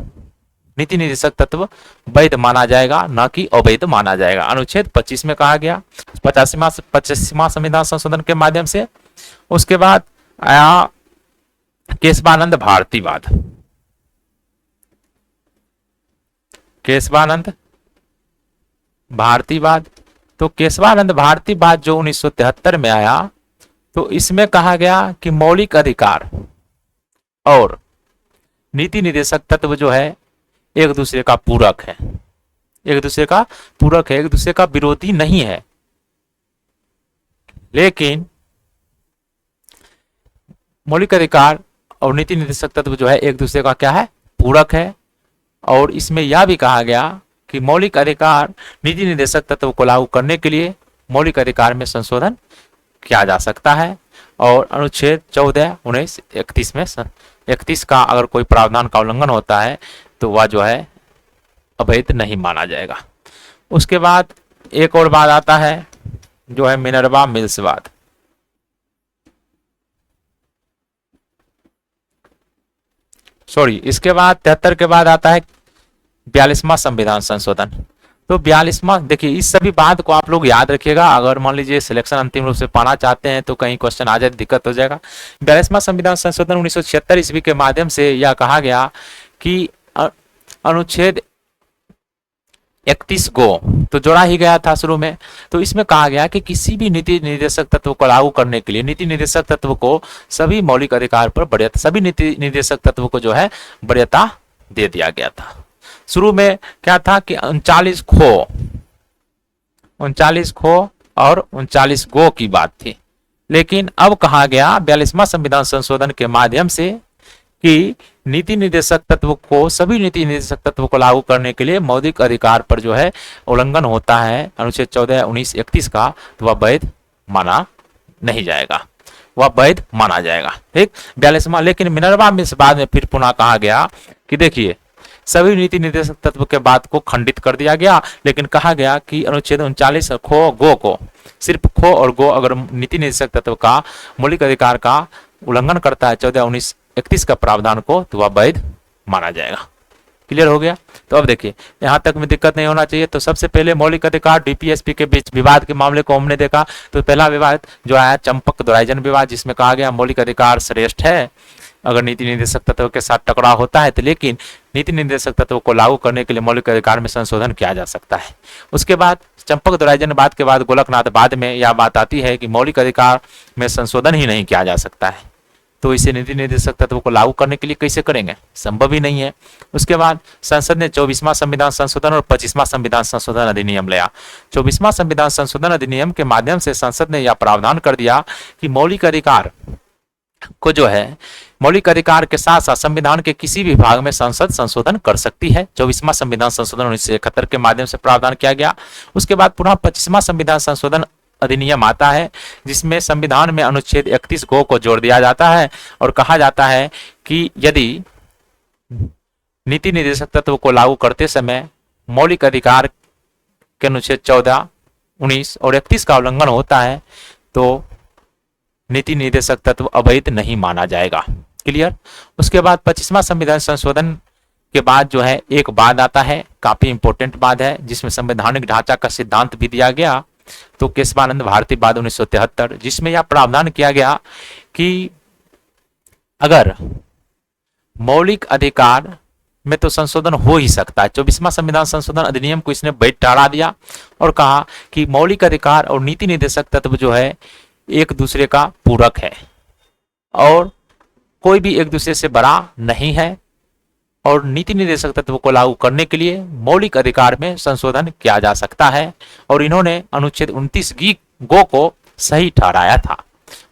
नीति निर्देशक तत्व वैध माना जाएगा, न कि अवैध माना जाएगा। अनुच्छेद 25 में कहा गया 85वां संविधान संशोधन के माध्यम से। उसके बाद आया केशवानंद भारतीवाद। केशवानंद भारतीवाद, तो केशवानंद भारतीवाद जो 1973 में आया, तो इसमें कहा गया कि मौलिक अधिकार और नीति निर्देशक तत्व जो है एक दूसरे का पूरक है, एक दूसरे का पूरक है, एक दूसरे का विरोधी नहीं है। लेकिन मौलिक अधिकार और नीति निर्देशक तत्व जो है एक दूसरे का क्या है, पूरक है। और इसमें यह भी कहा गया कि मौलिक अधिकार नीति निर्देशक तत्व को लागू करने के लिए मौलिक अधिकार में संशोधन किया जा सकता है। और अनुच्छेद 14, 19, 31 में 31 का अगर कोई प्रावधान का उल्लंघन होता है तो वह जो है अवैध नहीं माना जाएगा। उसके बाद एक और बात आता है जो है मिनर्वा मिल्सवाद। सॉरी, इसके बाद 73 के बाद आता है 42वां संविधान संशोधन। तो 42वां, देखिए इस सभी बात को आप लोग याद रखिएगा। अगर मान लीजिए सिलेक्शन अंतिम रूप से पाना चाहते हैं तो कहीं क्वेश्चन आ जाए दिक्कत हो जाएगा। 42वां संविधान संशोधन 1976 ईस्वी के माध्यम से यह कहा गया कि अनुच्छेद 31 को तो जोड़ा ही गया था शुरू में। तो इसमें कहा गया कि किसी भी नीति निर्देशक तत्व को लागू करने के लिए नीति निर्देशक तत्व को सभी मौलिक अधिकार पर वरीयता, सभी नीति निर्देशक तत्व को जो है वरीयता दे दिया गया था। शुरू में क्या था कि 39 खो और 39 गो की बात थी। लेकिन अब कहा गया 42वां संविधान संशोधन के माध्यम से कि नीति निर्देशक तत्व को, सभी नीति निर्देशक तत्व को लागू करने के लिए मौलिक अधिकार पर जो है उल्लंघन होता है अनुच्छेद 14, 19, 31 का, तो वह वैध माना नहीं जाएगा, वह वैध माना जाएगा। ठीक, 42वां। लेकिन मिनर्वा में इस बाद में फिर पुनः कहा गया कि देखिए सभी नीति निर्देशक तत्व के बात को खंडित कर दिया गया। लेकिन कहा गया कि अनुच्छेद 39 खो गो को, सिर्फ खो और गो अगर नीति निर्देशक तत्व का मौलिक अधिकार का उल्लंघन करता है 14, 19, 31 का प्रावधान को, तो वह वैध माना जाएगा। क्लियर हो गया। तो अब देखिए यहां तक में दिक्कत नहीं होना चाहिए। तो सबसे पहले मौलिक अधिकार डीपीएसपी के बीच विवाद के मामले को हमने देखा। तो पहला विवाद जो आया चंपक दोराइजन विवाद, जिसमें कहा गया मौलिक अधिकार श्रेष्ठ है अगर नीति निर्देशक तत्व के साथ टकराव होता है, तो लेकिन नीति निर्देशक तत्व को लागू करने के लिए मौलिक अधिकार में संशोधन किया जा सकता है। उसके बाद चंपक दोराइजन बात के बाद गोलकनाथ बाद में यह बात आती है कि मौलिक अधिकार में संशोधन ही नहीं किया जा सकता है, तो इसे नीति निर्देशक तत्व को लागू करने के लिए कैसे करेंगे, संभव ही नहीं है। उसके बाद संसद ने 24वां संविधान संशोधन और 25वां संविधान संशोधन अधिनियम लिया। 24वां संविधान संशोधन अधिनियम के माध्यम से संसद ने यह प्रावधान कर दिया कि मौलिक अधिकार को जो है, मौलिक अधिकार के साथ साथ संविधान के किसी भी भाग में संसद संशोधन कर सकती है। 24वां संविधान संशोधन 1971 के माध्यम से प्रावधान किया गया। उसके बाद पुनः 25वां संविधान संशोधन अधिनियम आता है, जिसमें संविधान में अनुच्छेद 31 को जोड़ दिया जाता है और कहा जाता है कि यदि नीति निर्देशक तत्व को लागू करते समय मौलिक अधिकार के अनुच्छेद 14, 19 और 31 का उल्लंघन होता है तो नीति निर्देशक तत्व अवैध नहीं माना जाएगा। क्लियर। उसके बाद 25वां संविधान संशोधन के बाद जो है एक बाद आता है, काफी इंपॉर्टेंट बाद है, जिसमें संवैधानिक ढांचा का सिद्धांत भी दिया गया। तो केशवानंद भारतीवाद 1973, जिसमें यह प्रावधान किया गया कि अगर मौलिक अधिकार में तो संशोधन हो ही सकता है। 24वां संविधान संशोधन अधिनियम को इसने वैध ठहरा दिया और कहा कि मौलिक अधिकार और नीति निर्देशक तत्व जो है एक दूसरे का पूरक है और कोई भी एक दूसरे से बड़ा नहीं है, और नीति निर्देशक तत्व को लागू करने के लिए मौलिक अधिकार में संशोधन किया जा सकता है। और इन्होंने अनुच्छेद 29 गो को सही ठहराया था।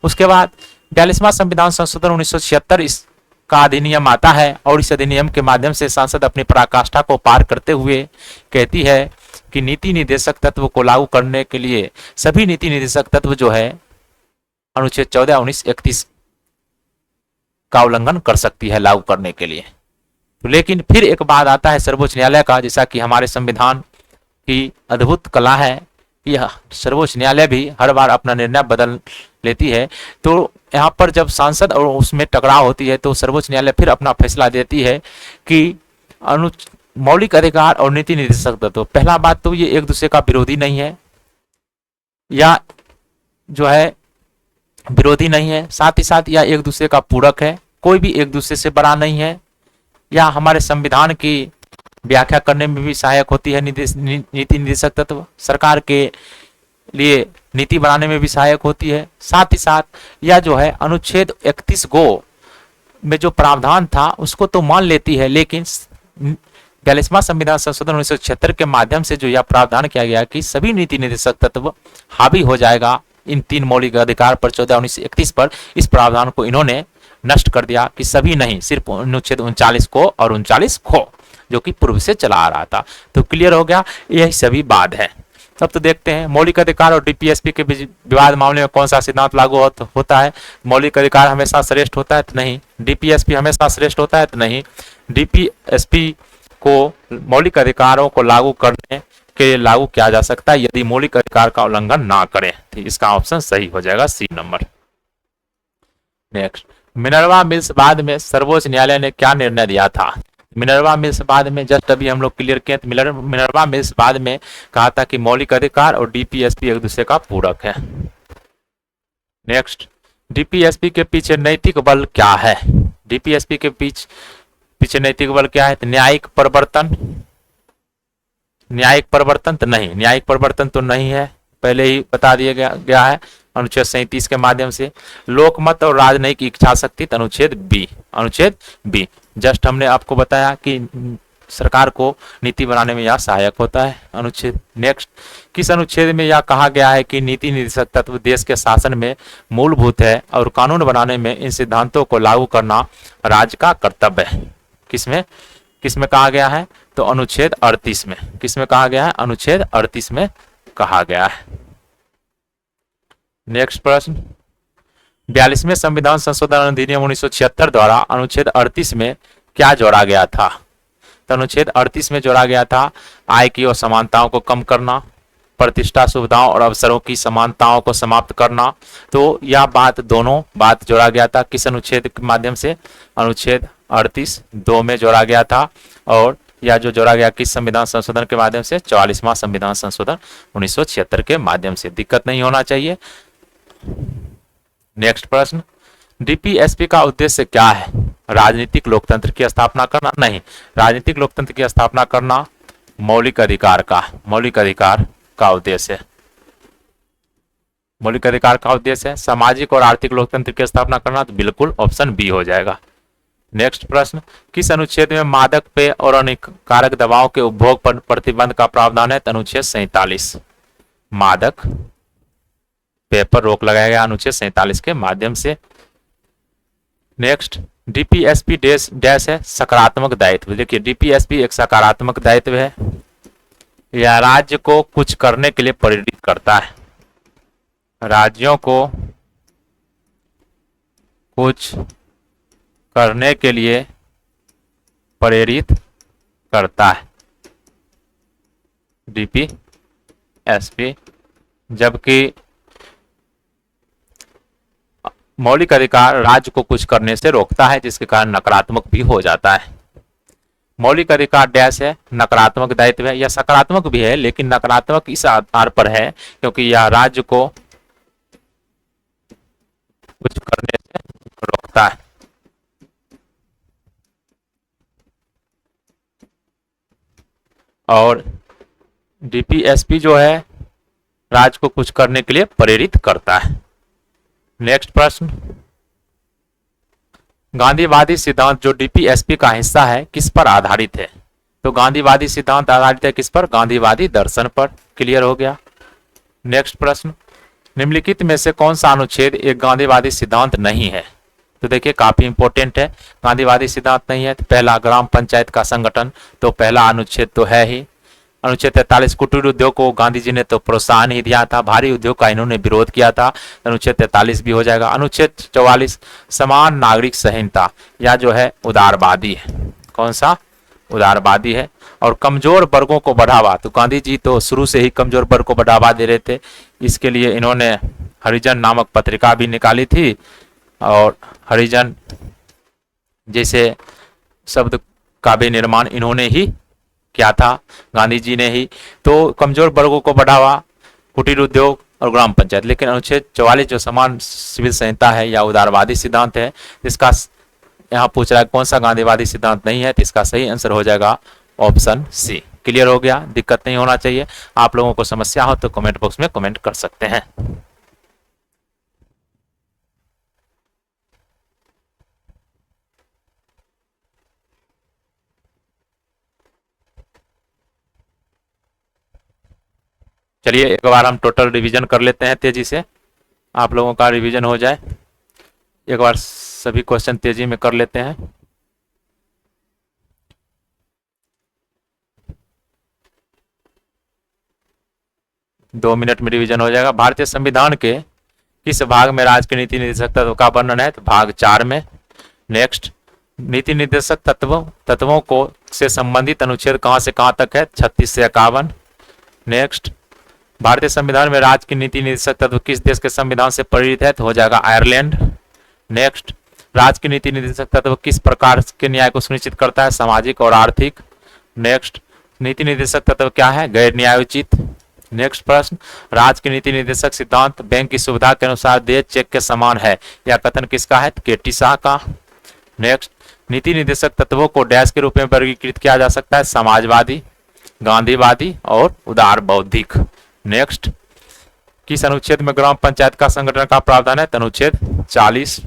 उसके बाद 42वां संविधान संशोधन 1976 इसका अधिनियम आता है और इस अधिनियम के माध्यम से संसद अपनी पराकाष्ठा को पार करते हुए कहती है कि नीति निर्देशक तत्व को लागू करने के लिए सभी नीति निर्देशक तत्व जो है अनुच्छेद 14, 19, 31 का उल्लंघन कर सकती है लागू करने के लिए। तो लेकिन फिर एक बात आता है सर्वोच्च न्यायालय का, जैसा कि हमारे संविधान की अद्भुत कला है, यह सर्वोच्च न्यायालय भी हर बार अपना निर्णय बदल लेती है। तो यहाँ पर जब सांसद और उसमें टकराव होती है तो सर्वोच्च न्यायालय फिर अपना फैसला देती है कि मौलिक अधिकार और नीति निर्देशक तत्व, पहला बात तो ये एक दूसरे का विरोधी नहीं है, या जो है विरोधी नहीं है, साथ ही साथ यह एक दूसरे का पूरक है, कोई भी एक दूसरे से बड़ा नहीं है, या हमारे संविधान की व्याख्या करने में भी सहायक होती है नीति निर्देशक तत्व, सरकार के लिए नीति बनाने में भी सहायक होती है। साथ ही साथ यह जो है अनुच्छेद 31 गो में जो प्रावधान था उसको तो मान लेती है, लेकिन 42वां संविधान संशोधन 1976 के माध्यम से जो यह प्रावधान किया गया कि सभी नीति निर्देशक तत्व हावी हो जाएगा इन 3 मौलिक अधिकार पर 14/1931 पर, इस प्रावधान को इन्होंने नष्ट कर दिया कि सभी नहीं, सिर्फ अनुच्छेद 39 को और 39 खो जो कि पूर्व से चला आ रहा था। तो क्लियर हो गया, यही सभी बात है। तब तो देखते हैं मौलिक अधिकार और डीपीएसपी के बीच विवाद मामले में कौन सा सिद्धांत लागू होता है। मौलिक अधिकार हमेशा श्रेष्ठ होता है तो नहीं, डीपीएसपी हमेशा श्रेष्ठ होता है तो नहीं। डीपीएसपी को मौलिक अधिकारों को लागू करने के लिए लागू किया जा सकता है यदि मौलिक अधिकार का उल्लंघन ना करें। तो इसका ऑप्शन सही हो जाएगा C number. Next, Minerva Mills बाद में सर्वोच्च न्यायालय ने क्या निर्णय दिया था। मिनर्वा मिल्स बाद में जस्ट अभी हम लोग क्लियर किए, तो मिनर्वा मिल्स बाद में कहा था कि मौलिक अधिकार और डीपीएसपी एक दूसरे का पूरक है। नेक्स्ट, डीपीएसपी के पीछे नैतिक बल क्या है। डीपीएसपी के पीछे नैतिक बल क्या है। तो न्यायिक परिवर्तन, न्यायिक परिवर्तन तो नहीं, न्यायिक परिवर्तन तो नहीं है, पहले ही बता दिया गया है अनुच्छेद 37 के माध्यम से। लोकमत और राजनयिक इच्छा शक्ति, अनुच्छेद बी, अनुच्छेद बी जस्ट हमने आपको बताया कि सरकार को नीति बनाने में यह सहायक होता है अनुच्छेद। नेक्स्ट, किस अनुच्छेद में यह कहा गया है कि नीति निर्देशक तत्व देश के शासन में मूलभूत है और कानून बनाने में इन सिद्धांतों को लागू करना राज्य का कर्तव्य है। किसमें कहा गया है। तो अनुच्छेद 38 में। किसमें कहा गया है। अनुच्छेद 38 में कहा गया है। नेक्स्ट प्रश्न, 42वें संविधान संशोधन अधिनियम 1976 द्वारा अनुच्छेद 38 में क्या जोड़ा गया था। तो अनुच्छेद 38 में जोड़ा गया था आय की असमानताओं को कम करना, प्रतिष्ठा सुविधाओं और अवसरों की समानताओं को समाप्त करना। तो यह बात दोनों बात जोड़ा गया था किस अनुच्छेद के माध्यम से। अनुच्छेद 38(2) में जोड़ा गया था, और यह जो जोड़ा गया किस संविधान संशोधन के माध्यम से। 44वां संविधान संशोधन 1976 के माध्यम से। दिक्कत नहीं होना चाहिए। नेक्स्ट प्रश्न, डीपीएसपी का उद्देश्य क्या है। राजनीतिक लोकतंत्र की स्थापना करना, नहीं, राजनीतिक लोकतंत्र की स्थापना करना मौलिक अधिकार का उद्देश्य है। मौलिक अधिकार का उद्देश्य है। सामाजिक और आर्थिक लोकतंत्र की स्थापना करना, तो बिल्कुल ऑप्शन बी हो जाएगा। नेक्स्ट प्रश्न, किस अनुच्छेद में मादक पेय और हानिकारक दवाओं के उपभोग पर प्रतिबंध का प्रावधान है। अनुच्छेद 47। मादक पेय पर रोक लगाया गया अनुच्छेद 47 के माध्यम से। नेक्स्ट, डीपीएसपी डैश है सकारात्मक दायित्व। देखिए डीपीएसपी एक सकारात्मक दायित्व है, यह राज्य को कुछ करने के लिए प्रेरित करता है। राज्यों को कुछ करने के लिए प्रेरित करता है डीपीएसपी, जबकि मौलिक अधिकार राज्य को कुछ करने से रोकता है, जिसके कारण नकारात्मक भी हो जाता है। मौलिक अधिकार डैश है नकारात्मक दायित्व है, यह सकारात्मक भी है लेकिन नकारात्मक इस आधार पर है क्योंकि यह राज्य को कुछ करने से रोकता है। और डीपीएसपी जो है राज्य को कुछ करने के लिए प्रेरित करता है। नेक्स्ट प्रश्न, गांधीवादी सिद्धांत जो डीपीएसपी का हिस्सा है किस पर आधारित है। तो गांधीवादी सिद्धांत आधारित है किस पर। गांधीवादी दर्शन पर। क्लियर हो गया। नेक्स्ट प्रश्न, निम्नलिखित में से कौन सा अनुच्छेद एक गांधीवादी सिद्धांत नहीं है। तो देखिए काफी इंपॉर्टेंट है। गांधीवादी सिद्धांत नहीं है तो पहला ग्राम पंचायत का संगठन, तो पहला अनुच्छेद तो है ही। अनुच्छेद 43 कुटीर उद्योग को गांधी जी ने तो प्रोत्साहन ही दिया था, भारी उद्योग का इन्होंने विरोध किया था, अनुच्छेद 43 भी हो जाएगा। अनुच्छेद 44 समान नागरिक संहिता, या जो है उदारवादी है। कौन सा। उदारवादी है। और कमजोर वर्गों को बढ़ावा, तो गांधी जी तो शुरू से ही कमजोर वर्ग को बढ़ावा दे रहे थे, इसके लिए इन्होंने हरिजन नामक पत्रिका भी निकाली थी और हरिजन जैसे शब्द का भी निर्माण इन्होंने ही किया था, गांधी जी ने ही। तो कमजोर वर्गों को बढ़ावा, कुटीर उद्योग और ग्राम पंचायत। लेकिन अनुच्छेद 44 जो समान सिविल संहिता है या उदारवादी सिद्धांत है, इसका यहाँ पूछ रहा है कौन सा गांधीवादी सिद्धांत नहीं है, तो इसका सही आंसर हो जाएगा ऑप्शन सी। क्लियर हो गया, दिक्कत नहीं होना चाहिए। आप लोगों को समस्या हो तो कमेंट बॉक्स में कमेंट कर सकते हैं। चलिए एक बार हम टोटल रिवीजन कर लेते हैं तेजी से, आप लोगों का रिवीजन हो जाए। एक बार सभी क्वेश्चन तेजी में कर लेते हैं। दो मिनट में रिवीजन हो जाएगा। भारतीय संविधान के किस भाग में राज्य के नीति निर्देशक तत्व का वर्णन है, तो भाग 4 में। नेक्स्ट, नीति निर्देशक तत्वों को से संबंधित अनुच्छेद कहां से कहां तक है, 36 से 51। नेक्स्ट, भारतीय संविधान में राज्य की नीति निर्देशक तत्व किस देश के संविधान से प्रेरित है, तो हो जाएगा आयरलैंड। नेक्स्ट, राज्य की नीति निर्देशक तत्व किस प्रकार के न्याय को सुनिश्चित करता है, सामाजिक और आर्थिक। नेक्स्ट, नीति निर्देशक तत्व क्या है, गैर न्यायोचित। नेक्स्ट प्रश्न, राज्य की नीति निर्देशक सिद्धांत बैंक की सुविधा के अनुसार देय चेक के समान है, यह कथन किसका है, केटी शाह का। नेक्स्ट, नीति निर्देशक तत्वों को डैश के रूप में वर्गीकृत किया जा सकता है, समाजवादी, गांधीवादी और उदार बौद्धिक। नेक्स्ट, किस अनुच्छेद में ग्राम पंचायत का संगठन का प्रावधान है, अनुच्छेद 40।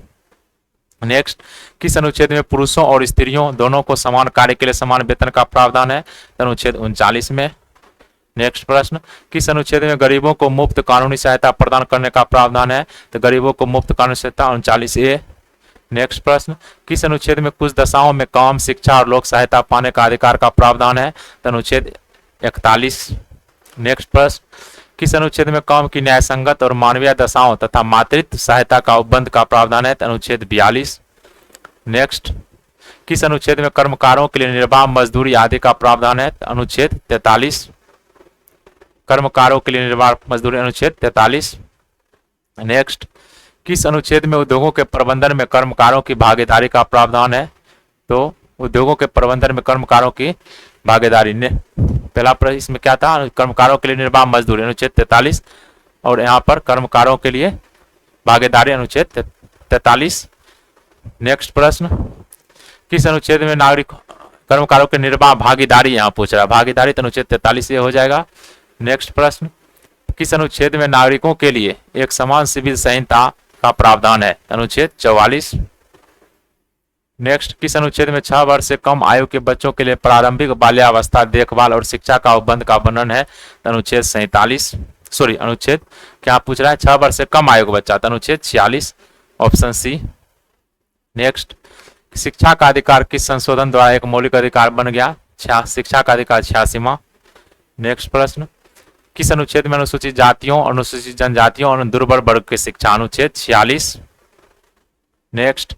नेक्स्ट, किस अनुच्छेद में पुरुषों और स्त्रियों दोनों को समान कार्य के लिए समान वेतन का प्रावधान है, अनुच्छेद 39 में। नेक्स्ट प्रश्न, किस अनुच्छेद में गरीबों को मुफ्त कानूनी सहायता प्रदान करने का प्रावधान है, तो गरीबों को मुफ्त कानूनी सहायता 39A। नेक्स्ट प्रश्न, किस अनुच्छेद में कुछ दशाओं में काम, शिक्षा और लोक सहायता पाने का अधिकार का प्रावधान है, तो अनुच्छेद 41। नेक्स्ट प्रश्न, किस अनुच्छेद में काम की न्याय संगत और मानवीय दशाओं तथा मातृत्व सहायता का उपबंध का प्रावधान है, तो अनुच्छेद 42। नेक्स्ट, किस अनुच्छेद में कर्मकारों के लिए निर्बाध मजदूरी आदि का प्रावधान है, अनुच्छेद 43। कर्मकारों के लिए निर्बाध मजदूरी, अनुच्छेद 43। नेक्स्ट, किस अनुच्छेद में उद्योगों के प्रबंधन में कर्मकारों की भागीदारी का प्रावधान है, तो उद्योगों के प्रबंधन में कर्मकारों की भागीदारी ने पहला प्रश्न इसमें क्या था, कर्मकारों के लिए निर्बाध मजदूरी, अनुच्छेद 43, और यहाँ पर कर्मकारों के लिए भागीदारी, अनुच्छेद 43। नेक्स्ट प्रश्न, किस अनुच्छेद में नागरिक कर्मकारों के निर्बाध भागीदारी, यहाँ पूछ रहा है भागीदारी, तो अनुच्छेद 43 ये हो जाएगा। नेक्स्ट प्रश्न, किस अनुच्छेद में नागरिकों के लिए एक समान सिविल संहिता का प्रावधान है, अनुच्छेद 44। नेक्स्ट, किस अनुच्छेद में 6 वर्ष से कम आयु के बच्चों के लिए प्रारंभिक बाल्यावस्था देखभाल और शिक्षा का उपबंध का वर्णन है, अनुच्छेद 47। सॉरी, अनुच्छेद क्या पूछ रहा है, 6 वर्ष से कम आयु का बच्चा, अनुच्छेद 46, ऑप्शन सी। नेक्स्ट, शिक्षा का अधिकार किस संशोधन द्वारा एक मौलिक अधिकार बन गया, शिक्षा का अधिकार 86वां। नेक्स्ट प्रश्न, किस अनुच्छेद में अनुसूचित जातियों, अनुसूचित जनजातियों और दुर्बल वर्ग की शिक्षा, अनुच्छेद 46। नेक्स्ट,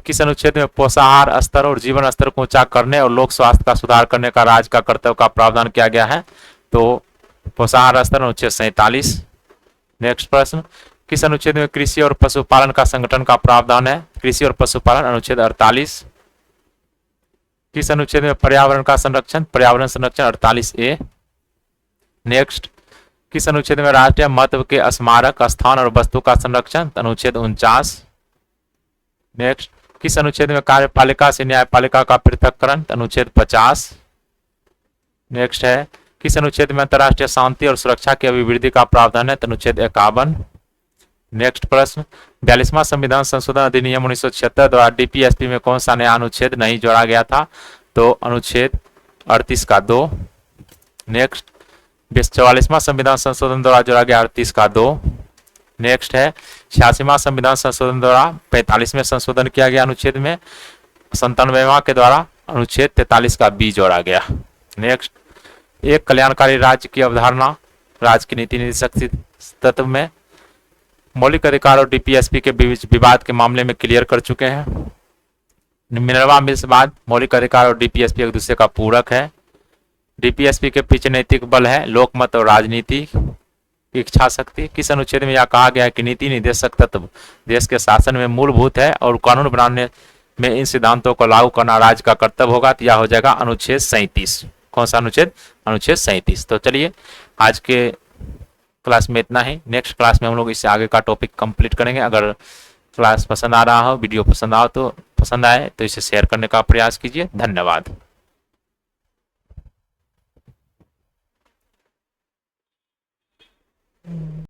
किस अनुच्छेद में पोषाहार स्तर और जीवन स्तर को ऊंचा करने और लोक स्वास्थ्य का सुधार करने का राज्य का कर्तव्य का प्रावधान किया गया है, तो पोषाहार स्तर, अनुच्छेद 47। नेक्स्ट प्रश्न, किस अनुच्छेद में कृषि और पशुपालन का संगठन का प्रावधान है, कृषि और पशुपालन, अनुच्छेद 48। किस अनुच्छेद में पर्यावरण का संरक्षण, पर्यावरण संरक्षण, 48A। नेक्स्ट, किस अनुच्छेद में राष्ट्रीय महत्व के स्मारक, स्थान और वस्तु का संरक्षण, अनुच्छेद 49। नेक्स्ट, किस अनुच्छेद में कार्यपालिका से न्यायपालिका का पृथक्करण, अनुच्छेद 50। नेक्स्ट है, किस अनुच्छेद में अंतर्राष्ट्रीय शांति और सुरक्षा की अभिवृद्धि का प्रावधान है, अनुच्छेद 51। नेक्स्ट प्रश्न, 42वां संविधान संशोधन अधिनियम 1976 द्वारा डीपीएसपी में कौन सा नया अनुच्छेद नहीं जोड़ा गया था, तो अनुच्छेद 38 का 2। नेक्स्ट, 44वां संविधान संशोधन द्वारा जोड़ा गया 38 का 2। नेक्स्ट है, 86वां संविधान संशोधन द्वारा 45वें संशोधन किया गया अनुच्छेद में, 97वां के द्वारा अनुच्छेद 43 का B जोड़ा गया। नेक्स्ट, एक कल्याणकारी राज्य की अवधारणा राज्य की नीति निर्देशक तत्व में मौलिक अधिकार और डीपीएसपी के बीच विवाद के मामले में क्लियर कर चुके हैं। मिनर्वा मिल्स बाद मौलिक अधिकार और डीपीएसपी एक दूसरे का पूरक है। डीपीएसपी के पीछे नैतिक बल है लोकमत और राजनीति, इच्छा शक्ति। किस अनुच्छेद में यह कहा गया है कि नीति निदेशक तत्व देश के शासन में मूलभूत है और कानून बनाने में इन सिद्धांतों को लागू करना राज्य का कर्तव्य होगा? तो यह हो जाएगा अनुच्छेद 37। कौन सा अनुच्छेद? अनुच्छेद 37। तो चलिए आज के क्लास में इतना ही। नेक्स्ट क्लास में हम लोग इससे आगे का टॉपिक कंप्लीट करेंगे। अगर क्लास पसंद आ रहा हो, वीडियो पसंद आए तो इसे शेयर करने का प्रयास कीजिए। धन्यवाद।